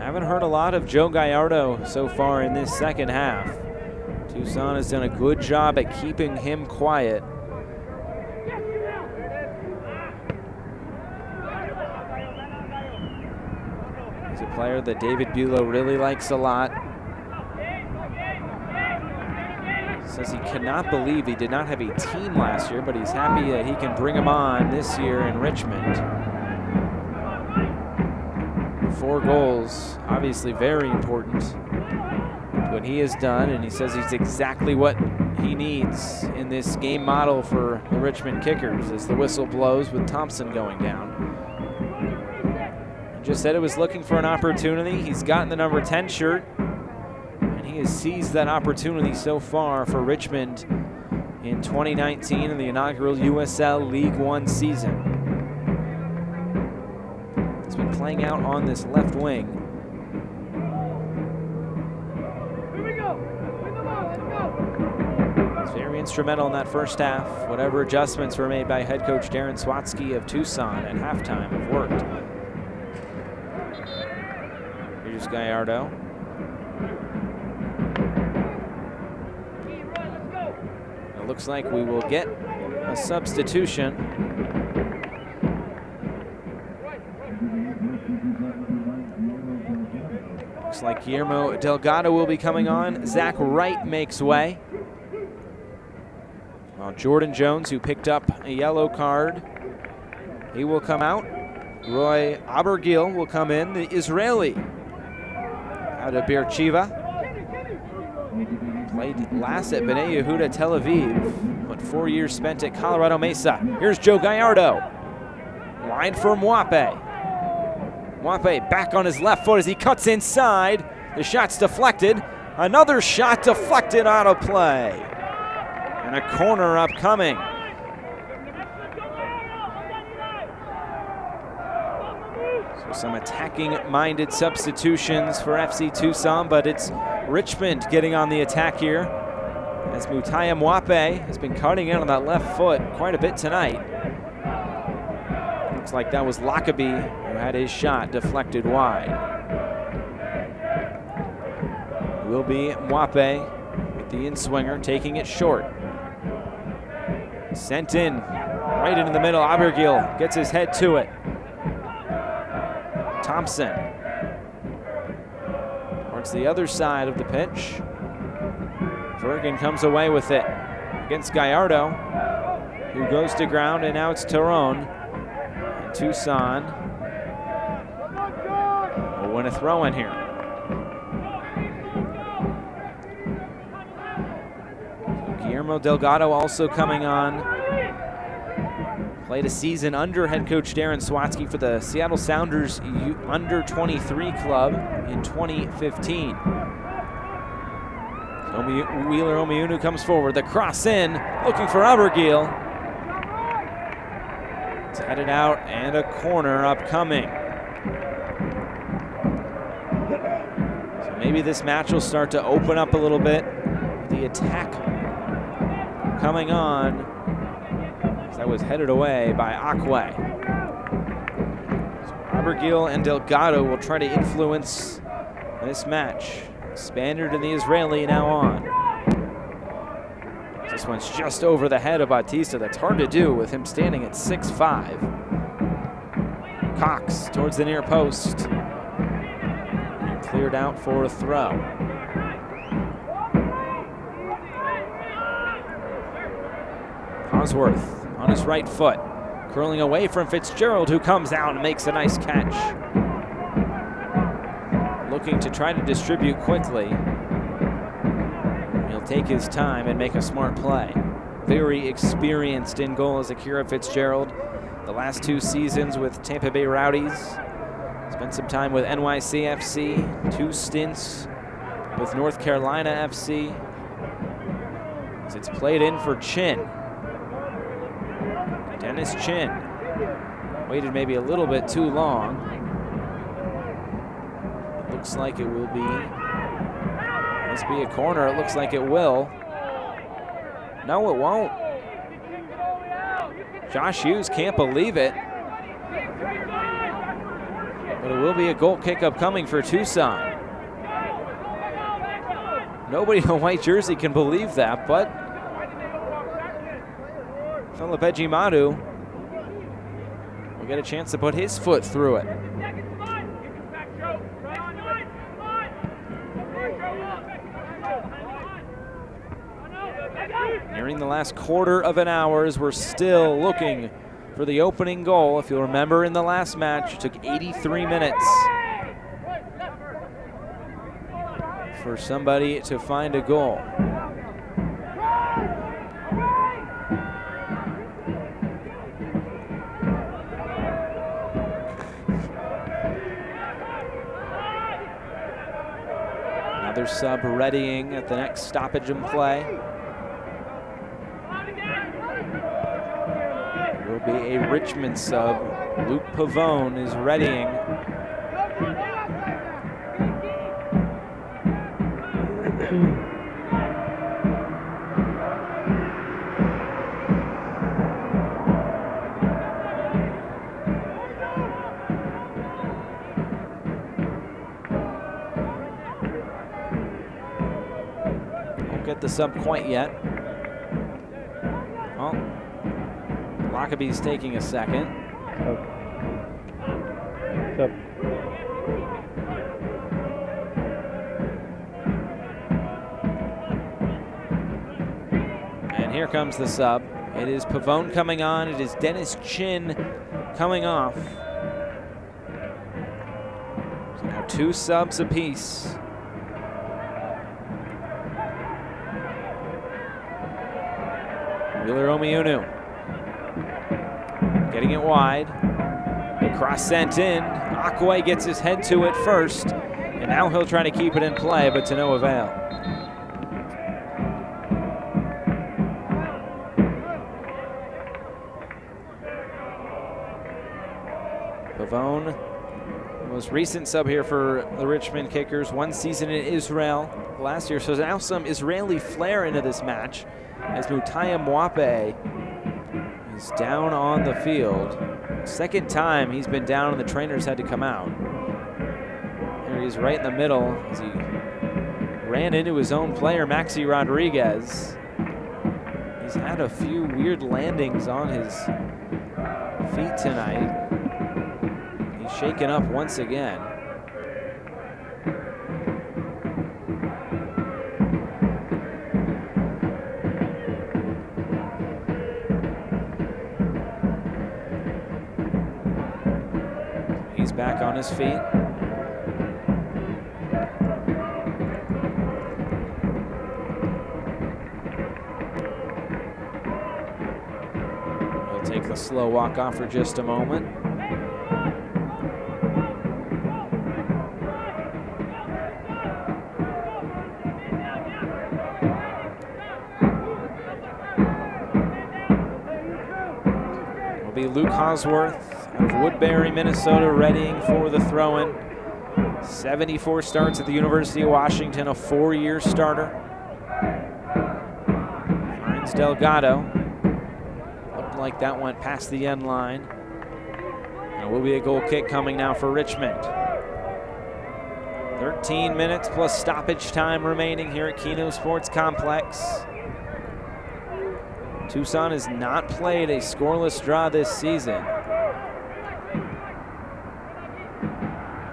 Haven't heard a lot of Joe Guyardo so far in this second half. Tucson has done a good job at keeping him quiet. He's a player that David Bulow really likes a lot. Says he cannot believe he did not have a team last year, but he's happy that he can bring him on this year in Richmond. 4 goals, obviously very important. What he has done, and he says he's exactly what he needs in this game model for the Richmond Kickers as the whistle blows with Thompson going down. He just said it was looking for an opportunity. He's gotten the number 10 shirt, and he has seized that opportunity so far for Richmond in 2019 in the inaugural USL League One season. He's been playing out on this left wing. He's very instrumental in that first half. Whatever adjustments were made by head coach Darren Swatsky of Tucson at halftime have worked. Here's Guyardo. It looks like we will get a substitution. Looks like Guillermo Delgado will be coming on. Zach Wright makes way. While Jordan Jones, who picked up a yellow card, he will come out. Roy Abergil will come in, the Israeli out of Beersheba. Played last at Bnei Yehuda Tel Aviv, but 4 years spent at Colorado Mesa. Here's Joe Guyardo. Wide for Mwape. Mwape back on his left foot as he cuts inside. The shot's deflected. Another shot deflected out of play. And a corner upcoming. So some attacking-minded substitutions for FC Tucson, but it's Richmond getting on the attack here as Mutaya Mwape has been cutting in on that left foot quite a bit tonight. Looks like that was Lockaby who had his shot deflected wide. Will be Mwape with the in-swinger taking it short. Sent in right into the middle. Abergil gets his head to it. Thompson towards the other side of the pitch. Vergen comes away with it against Guyardo, who goes to ground, and now it's Tyrone. And Tucson will win a throw-in here. Guillermo Delgado also coming on. Played a season under head coach Darren Swatsky for the Seattle Sounders under-23 club in 2015. Wheeler Omiunu comes forward. The cross in, looking for Abergil. It's headed out and a corner upcoming. So maybe this match will start to open up a little bit. The attack coming on. That was headed away by Akwe. So Abergil and Delgado will try to influence this match. Spaniard and the Israeli now on. This one's just over the head of Bautista. That's hard to do with him standing at 6'5". Cox towards the near post. And cleared out for a throw. Osworth on his right foot, curling away from Fitzgerald, who comes out and makes a nice catch. Looking to try to distribute quickly. He'll take his time and make a smart play. Very experienced in goal as Akira Fitzgerald. The last 2 seasons with Tampa Bay Rowdies. Spent some time with NYCFC, 2 stints with North Carolina FC. As it's played in for Chin. Dennis Chin waited maybe a little bit too long. Looks like it will be, must be a corner. It looks like it will. No, it won't. Josh Hughes can't believe it. But it will be a goal kick upcoming for Tucson. Nobody in a white jersey can believe that, but Philip Ejimadu will get a chance to put his foot through it. Nearing the last quarter of an hour as we're still looking for the opening goal. If you'll remember, in the last match, it took 83 minutes for somebody to find a goal. Another sub readying at the next stoppage in play. Will be a Richmond sub. Luke Pavone is readying. Won't get the sub quite yet. Well, Lockaby's taking a second. Sub. And here comes the sub. It is Pavone coming on. It is Dennis Chin coming off. So now 2 subs apiece. Wheeler Omiunu getting it wide. The cross sent in. Akwe gets his head to it first, and now he'll try to keep it in play, but to no avail. Pavone, the most recent sub here for the Richmond Kickers, 1 season in Israel last year, so now some Israeli flair into this match as Mutaya Mwape is down on the field. Second time he's been down and the trainers had to come out. Here he's right in the middle as he ran into his own player, Maxi Rodriguez. He's had a few weird landings on his feet tonight. He's shaken up once again. He's back on his feet. slow walk-off for just a moment. Will be Luke Hosworth out of Woodbury, Minnesota, readying for the throw-in. 74 starts at the University of Washington, a 4-year starter. Finds Delgado. Looked like that went past the end line. And it will be a goal kick coming now for Richmond. 13 minutes plus stoppage time remaining here at Keno Sports Complex. Tucson has not played a scoreless draw this season.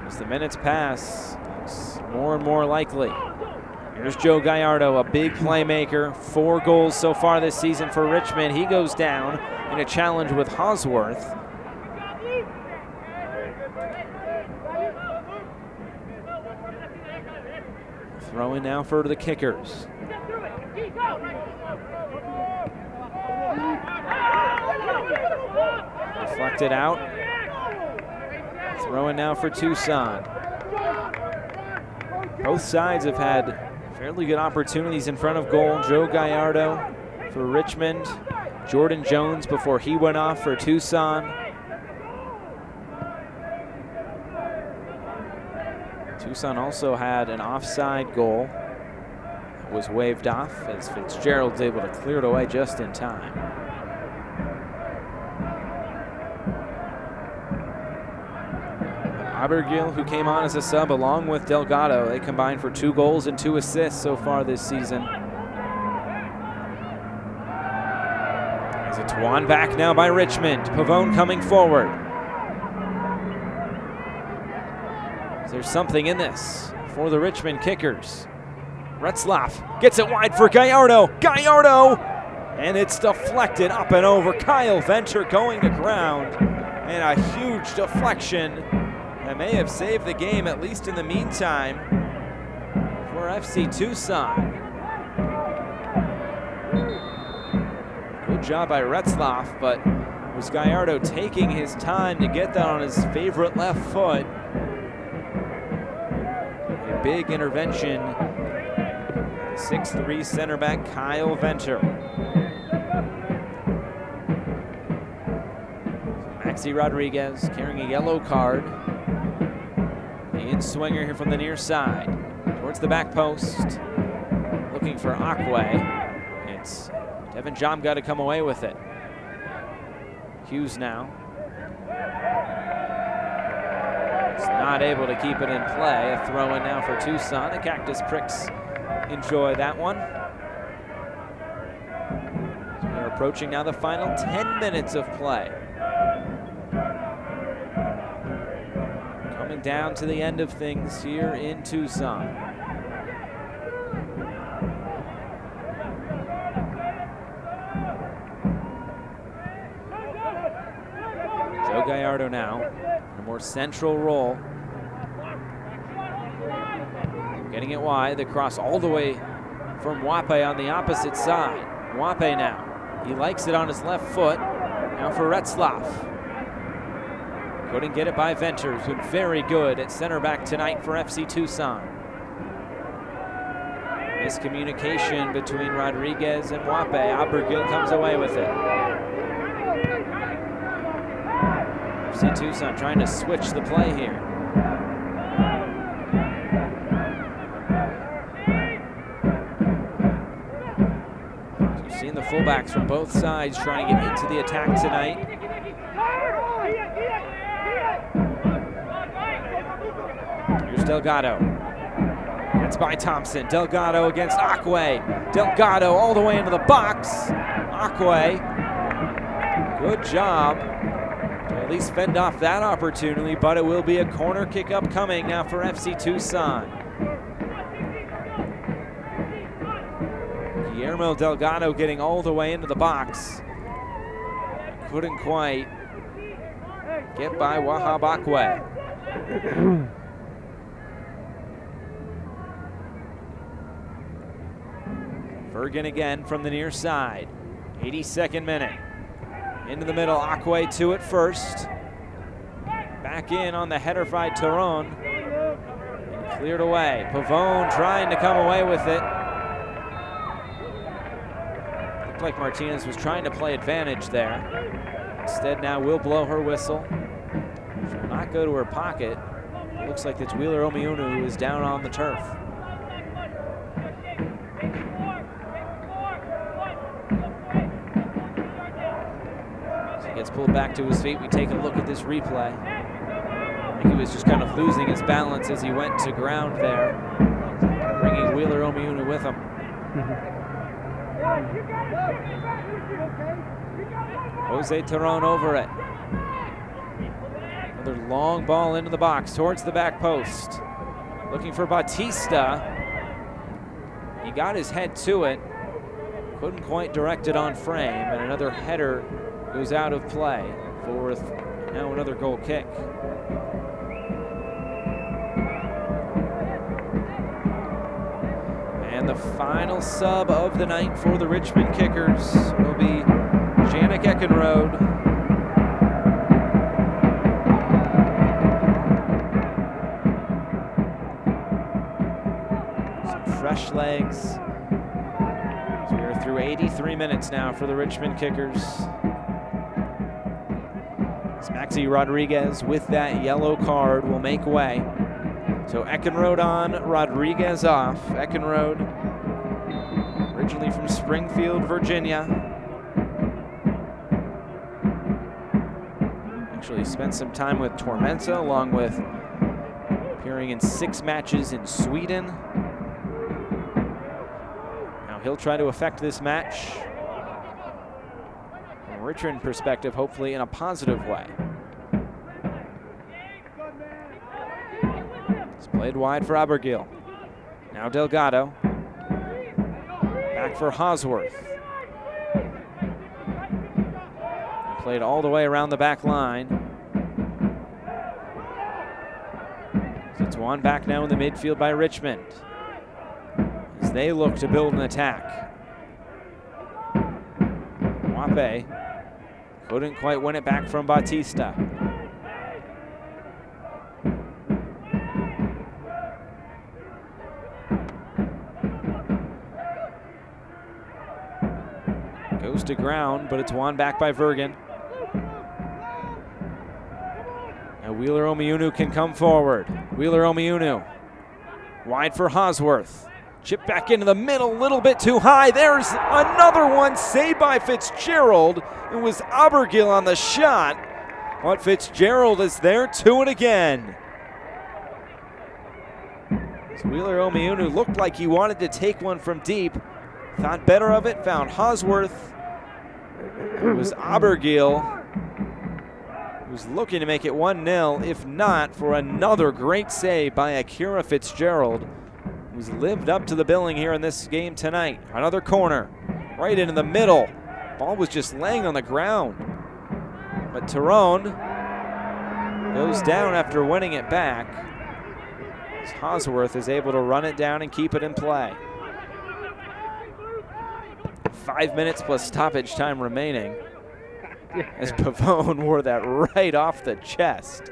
As the minutes pass, it's more and more likely. Here's Joe Guyardo, a big playmaker. 4 goals so far this season for Richmond. He goes down in a challenge with Hosworth. Throwing now for the Kickers. Deflected out. Throwing now for Tucson. Both sides have had fairly good opportunities in front of goal. Joe Guyardo for Richmond. Jordan Jones before he went off for Tucson. Tucson also had an offside goal that was waved off as Fitzgerald's able to clear it away just in time. Abergil, who came on as a sub along with Delgado, they combined for 2 goals and 2 assists so far this season. As it's won back now by Richmond. Pavone coming forward. There's something in this for the Richmond Kickers. Retzlaff gets it wide for Guyardo. Guyardo! And it's deflected up and over. Kyle Venter going to ground. And a huge deflection that may have saved the game, at least in the meantime, for FC Tucson. Good job by Retzlaff, but was Guyardo taking his time to get that on his favorite left foot. A big intervention. 6'3" center back Kyle Venter. Maxi Rodriguez carrying a yellow card. The in-swinger here from the near side. Towards the back post. Looking for Akwe. It's Devin Jomga to come away with it. Hughes now. It's not able to keep it in play. A throw in now for Tucson. The Cactus Pricks enjoy that one. So we're approaching now the final 10 minutes of play. Coming down to the end of things here in Tucson. Joe Guyardo now in a more central role. Getting it wide, the cross all the way from Wape on the opposite side. Wape now, he likes it on his left foot. Now for Retzlaff. Couldn't get it by Venter, who's been very good at center back tonight for FC Tucson. Miscommunication between Rodriguez and Wape. Abergil comes away with it. FC Tucson trying to switch the play here. You've seen the fullbacks from both sides trying to get into the attack tonight. Here's Delgado. Gets by Thompson. Delgado against Akwe. Delgado all the way into the box. Akwe. Good job to at least fend off that opportunity, but it will be a corner kick upcoming now for FC Tucson. Guillermo Delgado getting all the way into the box. Couldn't quite get by Wahab Akwe. Bergen again from the near side. 82nd minute. Into the middle, Akwe to it first. Back in on the header by Turon. And cleared away. Pavone trying to come away with it. Looked like Martinez was trying to play advantage there. Instead now will blow her whistle. She will not go to her pocket. It looks like it's Wheeler Omiunu who is down on the turf. So he gets pulled back to his feet. We take a look at this replay. I think he was just kind of losing his balance as he went to ground there, bringing Wheeler Omiunu with him. Jose Turon over it. Another long ball into the box towards the back post. Looking for Bautista. He got his head to it. Couldn't quite direct it on frame, and another header goes out of play for now another goal kick. And the final sub of the night for the Richmond Kickers will be Janik Eckenrode. Some fresh legs. So we are through 83 minutes now for the Richmond Kickers. As Maxi Rodriguez with that yellow card will make way. So Eckenrode on, Rodriguez off. Eckenrode, originally from Springfield, Virginia. Actually spent some time with Tormenta, along with appearing in 6 matches in Sweden. Now he'll try to affect this match from a Richmond perspective, hopefully in a positive way. It's played wide for Abergil. Now Delgado. Back for Hosworth. Played all the way around the back line. So it's one back now in the midfield by Richmond as they look to build an attack. Wape couldn't quite win it back from Bautista. Goes to ground, but it's won back by Vergen. Now Wheeler Omiunu can come forward. Wheeler Omiunu wide for Hosworth. Chip back into the middle, a little bit too high. There's another one saved by Fitzgerald. It was Abergil on the shot, but Fitzgerald is there to it again. So Wheeler Omiunu looked like he wanted to take one from deep. Thought better of it, found Hosworth. It was Abergil who's looking to make it 1-0, if not for another great save by Akira Fitzgerald, who's lived up to the billing here in this game tonight. Another corner, right into the middle. Ball was just laying on the ground. But Turon goes down after winning it back, as Hosworth is able to run it down and keep it in play. 5 minutes plus stoppage time remaining, as Pavone wore that right off the chest.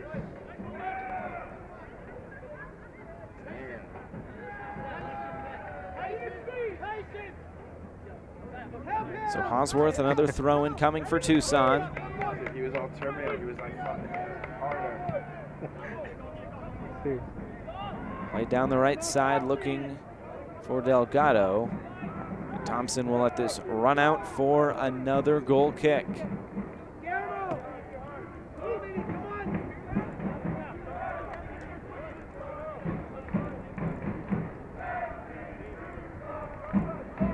So Hosworth, another throw-in coming for Tucson. He was all Terminator. He was like harder. Played down the right side, looking for Delgado. And Thompson will let this run out for another goal kick.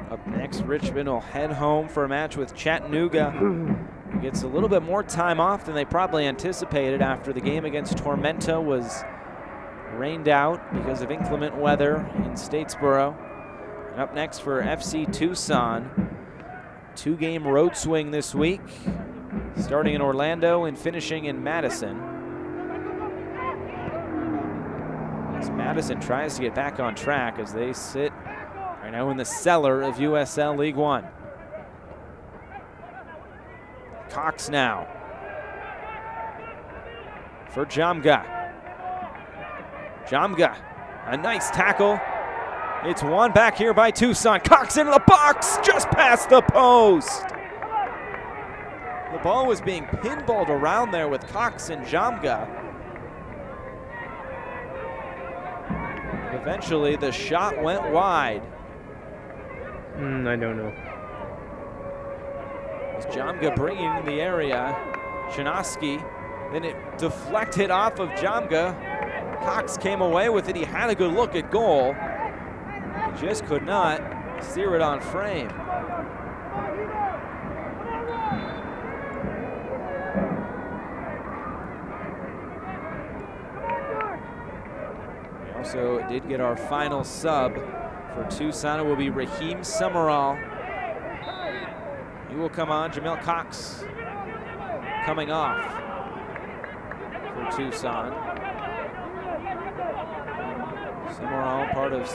Up next, Richmond will head home for a match with Chattanooga, who gets a little bit more time off than they probably anticipated after the game against Tormenta was rained out because of inclement weather in Statesboro. And up next for FC Tucson, 2-game road swing this week, starting in Orlando and finishing in Madison. As Madison tries to get back on track as they sit right now in the cellar of USL League One. Cox now for Jamga. Jamga, a nice tackle. It's won back here by Tucson. Cox into the box, just past the post. The ball was being pinballed around there with Cox and Jamga. Eventually, the shot went wide. I don't know. As Jamga bringing in the area, Chinaski, then it deflected off of Jamga. Cox came away with it. He had a good look at goal. He just could not steer it on frame. We also did get our final sub for Tucson. It will be Raheem Summerall. He will come on. Jamil Cox coming off for Tucson. Summerall, part of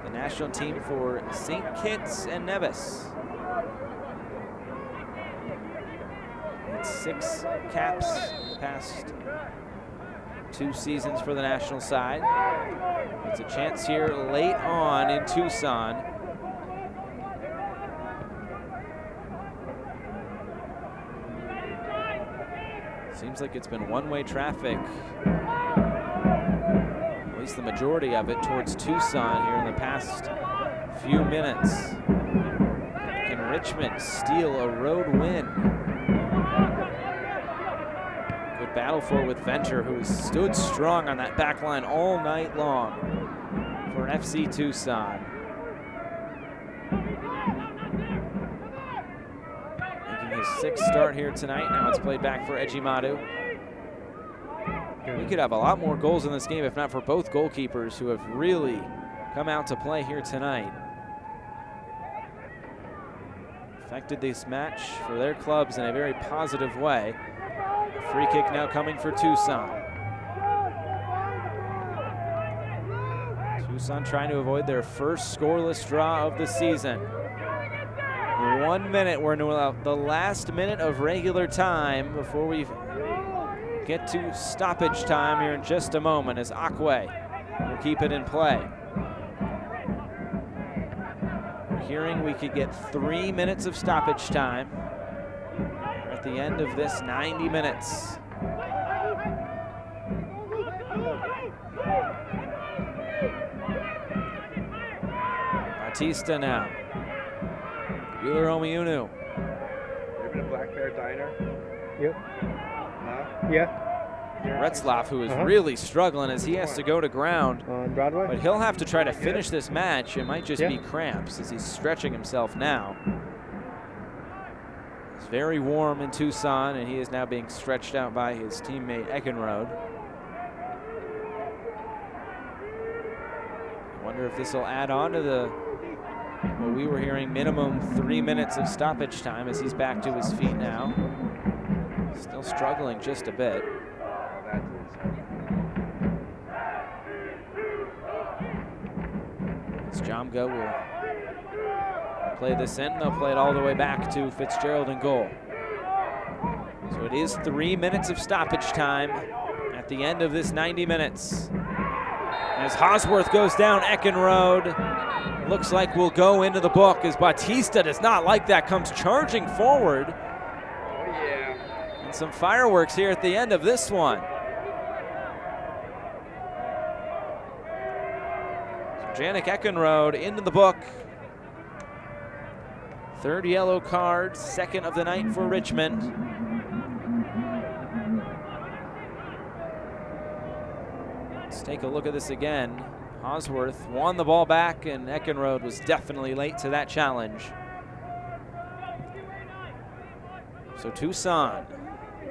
the national team for St. Kitts and Nevis. It's 6 caps the past 2 seasons for the national side. It's a chance here late on in Tucson. Seems like it's been one-way traffic, at least the majority of it, towards Tucson here in the past few minutes. Can Richmond steal a road win? Good battle for with Venter, who has stood strong on that back line all night long for an FC Tucson. Making his 6th start here tonight. Now it's played back for Ejimadu. We could have a lot more goals in this game if not for both goalkeepers who have really come out to play here tonight. Affected this match for their clubs in a very positive way. A free kick now coming for Tucson. Tucson trying to avoid their first scoreless draw of the season. 1 minute, we're into the last minute of regular time before we get to stoppage time here in just a moment as Akwe will keep it in play. We're hearing we could get 3 minutes of stoppage time at the end of this 90 minutes. Bautista now. Bueller Omiunu. You ever been to Black Bear Diner? Yep. No? Yeah. Retzlaff, who is really struggling as he has to go to ground. On Broadway? But he'll have to try to finish this match. It might just be cramps as he's stretching himself now. It's very warm in Tucson, and he is now being stretched out by his teammate Eckenrode. I wonder if this will add on to the, what we were hearing, minimum 3 minutes of stoppage time as he's back to his feet now. Still struggling just a bit. Jamga will play this in. They'll play it all the way back to Fitzgerald in goal. So it is 3 minutes of stoppage time at the end of this 90 minutes. As Hosworth goes down Eckenrode, looks like we'll go into the book as Bautista does not like that, comes charging forward. Oh, yeah. And some fireworks here at the end of this one. Janik Eckenrode into the book. 3rd yellow card, 2nd of the night for Richmond. Let's take a look at this again. Hosworth won the ball back, and Eckenrode was definitely late to that challenge. So Tucson,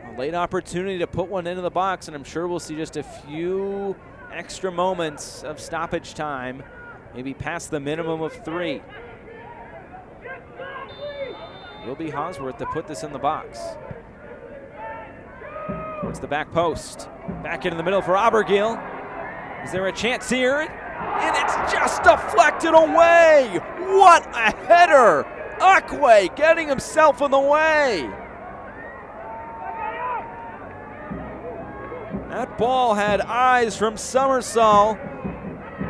a late opportunity to put one into the box, and I'm sure we'll see just a few extra moments of stoppage time, maybe past the minimum of 3. Will be Hosworth to put this in the box. Towards the back post. Back into the middle for Abergil. Is there a chance here? And it's just deflected away. What a header! Akwe getting himself in the way. That ball had eyes from Summersall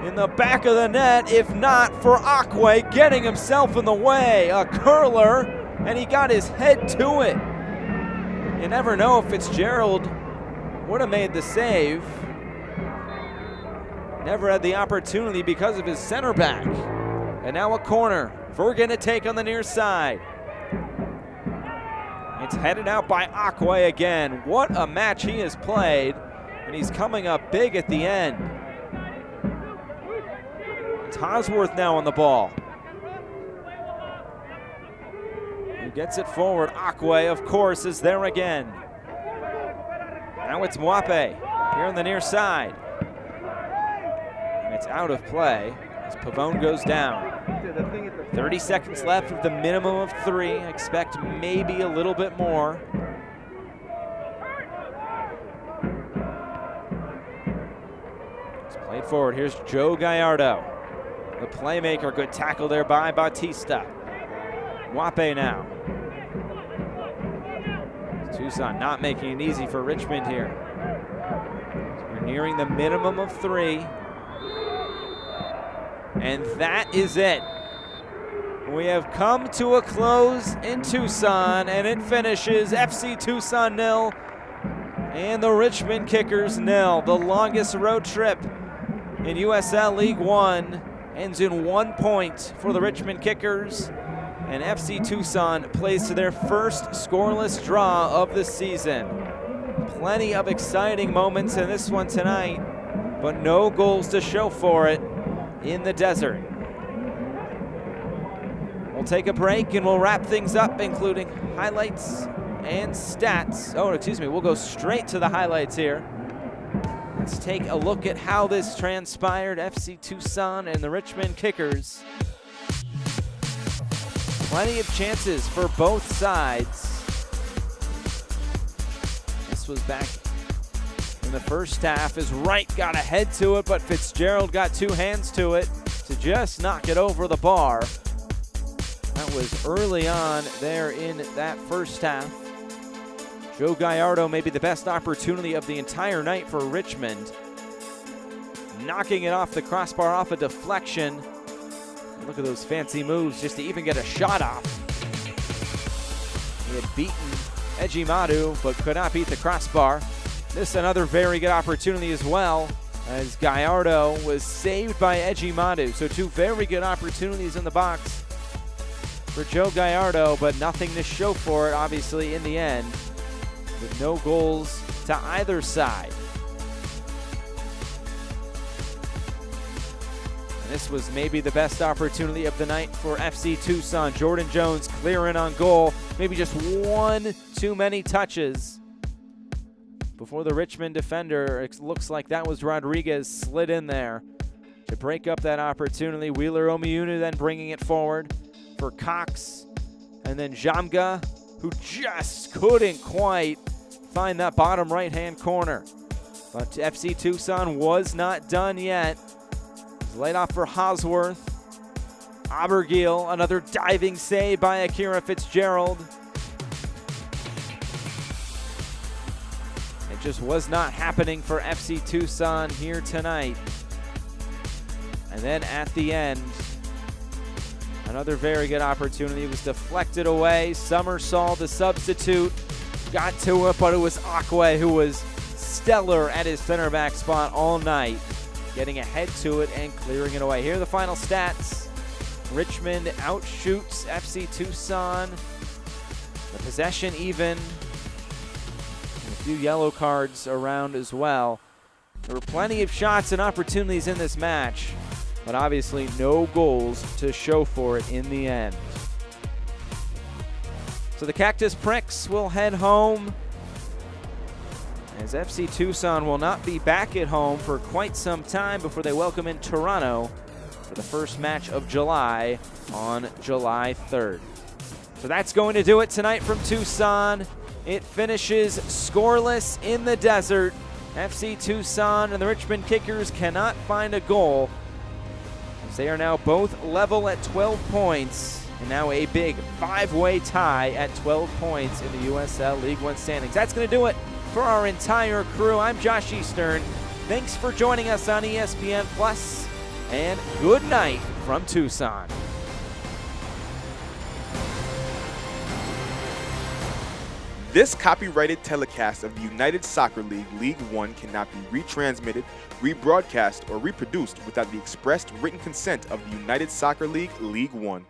in the back of the net, if not for Akwe getting himself in the way. A curler, and he got his head to it. You never know if Fitzgerald would have made the save. Never had the opportunity because of his center back. And now a corner. Vergen to take on the near side. It's headed out by Akwe again. What a match he has played, and he's coming up big at the end. It's Hosworth now on the ball. He gets it forward. Akwe, of course, is there again. Now it's Mwape here on the near side. And it's out of play as Pavone goes down. 30 seconds left with the minimum of 3. Expect maybe a little bit more. It's played forward. Here's Joe Guyardo, the playmaker. Good tackle there by Bautista. Mwape now. Tucson not making it easy for Richmond here. So we're nearing the minimum of 3. And that is it. We have come to a close in Tucson, and it finishes FC Tucson 0 and the Richmond Kickers 0. The longest road trip in USL League One ends in 1 point for the Richmond Kickers, and FC Tucson plays to their first scoreless draw of the season. Plenty of exciting moments in this one tonight, but no goals to show for it in the desert. We'll take a break and we'll wrap things up, including highlights and stats. Oh, excuse me, we'll go straight to the highlights here. Let's take a look at how this transpired. FC Tucson and the Richmond Kickers. Plenty of chances for both sides. This was back in the first half as Wright got a head to it, but Fitzgerald got 2 hands to it to just knock it over the bar. That was early on there in that first half. Joe Guyardo maybe the best opportunity of the entire night for Richmond. Knocking it off the crossbar off a deflection. Look at those fancy moves just to even get a shot off. He had beaten Ejimadu, but could not beat the crossbar. This another very good opportunity as well, as Guyardo was saved by Ejimadu. So 2 very good opportunities in the box for Joe Guyardo, but nothing to show for it, obviously, in the end, with no goals to either side. And this was maybe the best opportunity of the night for FC Tucson. Jordan Jones clearing on goal, maybe just 1 too many touches before the Richmond defender. It looks like that was Rodriguez, slid in there to break up that opportunity. Wheeler Omiunu then bringing it forward for Cox, and then Jamga, who just couldn't quite find that bottom right-hand corner. But FC Tucson was not done yet. It's laid off for Hosworth. Abergil, another diving save by Akira Fitzgerald. It just was not happening for FC Tucson here tonight. And then at the end, another very good opportunity. It was deflected away. Summersall, the substitute, got to it, but it was Akwe who was stellar at his center back spot all night, getting a head to it and clearing it away. Here are the final stats. Richmond outshoots FC Tucson. The possession even. And a few yellow cards around as well. There were plenty of shots and opportunities in this match, but obviously no goals to show for it in the end. So the Cactus Pricks will head home, as FC Tucson will not be back at home for quite some time before they welcome in Toronto for the first match of July on July 3rd. So that's going to do it tonight from Tucson. It finishes scoreless in the desert. FC Tucson and the Richmond Kickers cannot find a goal, as they are now both level at 12 points, and now a big 5-way tie at 12 points in the USL League One standings. That's going to do it For our entire crew, I'm Josh Eastern. Thanks for joining us on ESPN Plus, and good night from Tucson. This copyrighted telecast of the United Soccer League League One cannot be retransmitted, rebroadcast, or reproduced without the expressed written consent of the United Soccer League League One.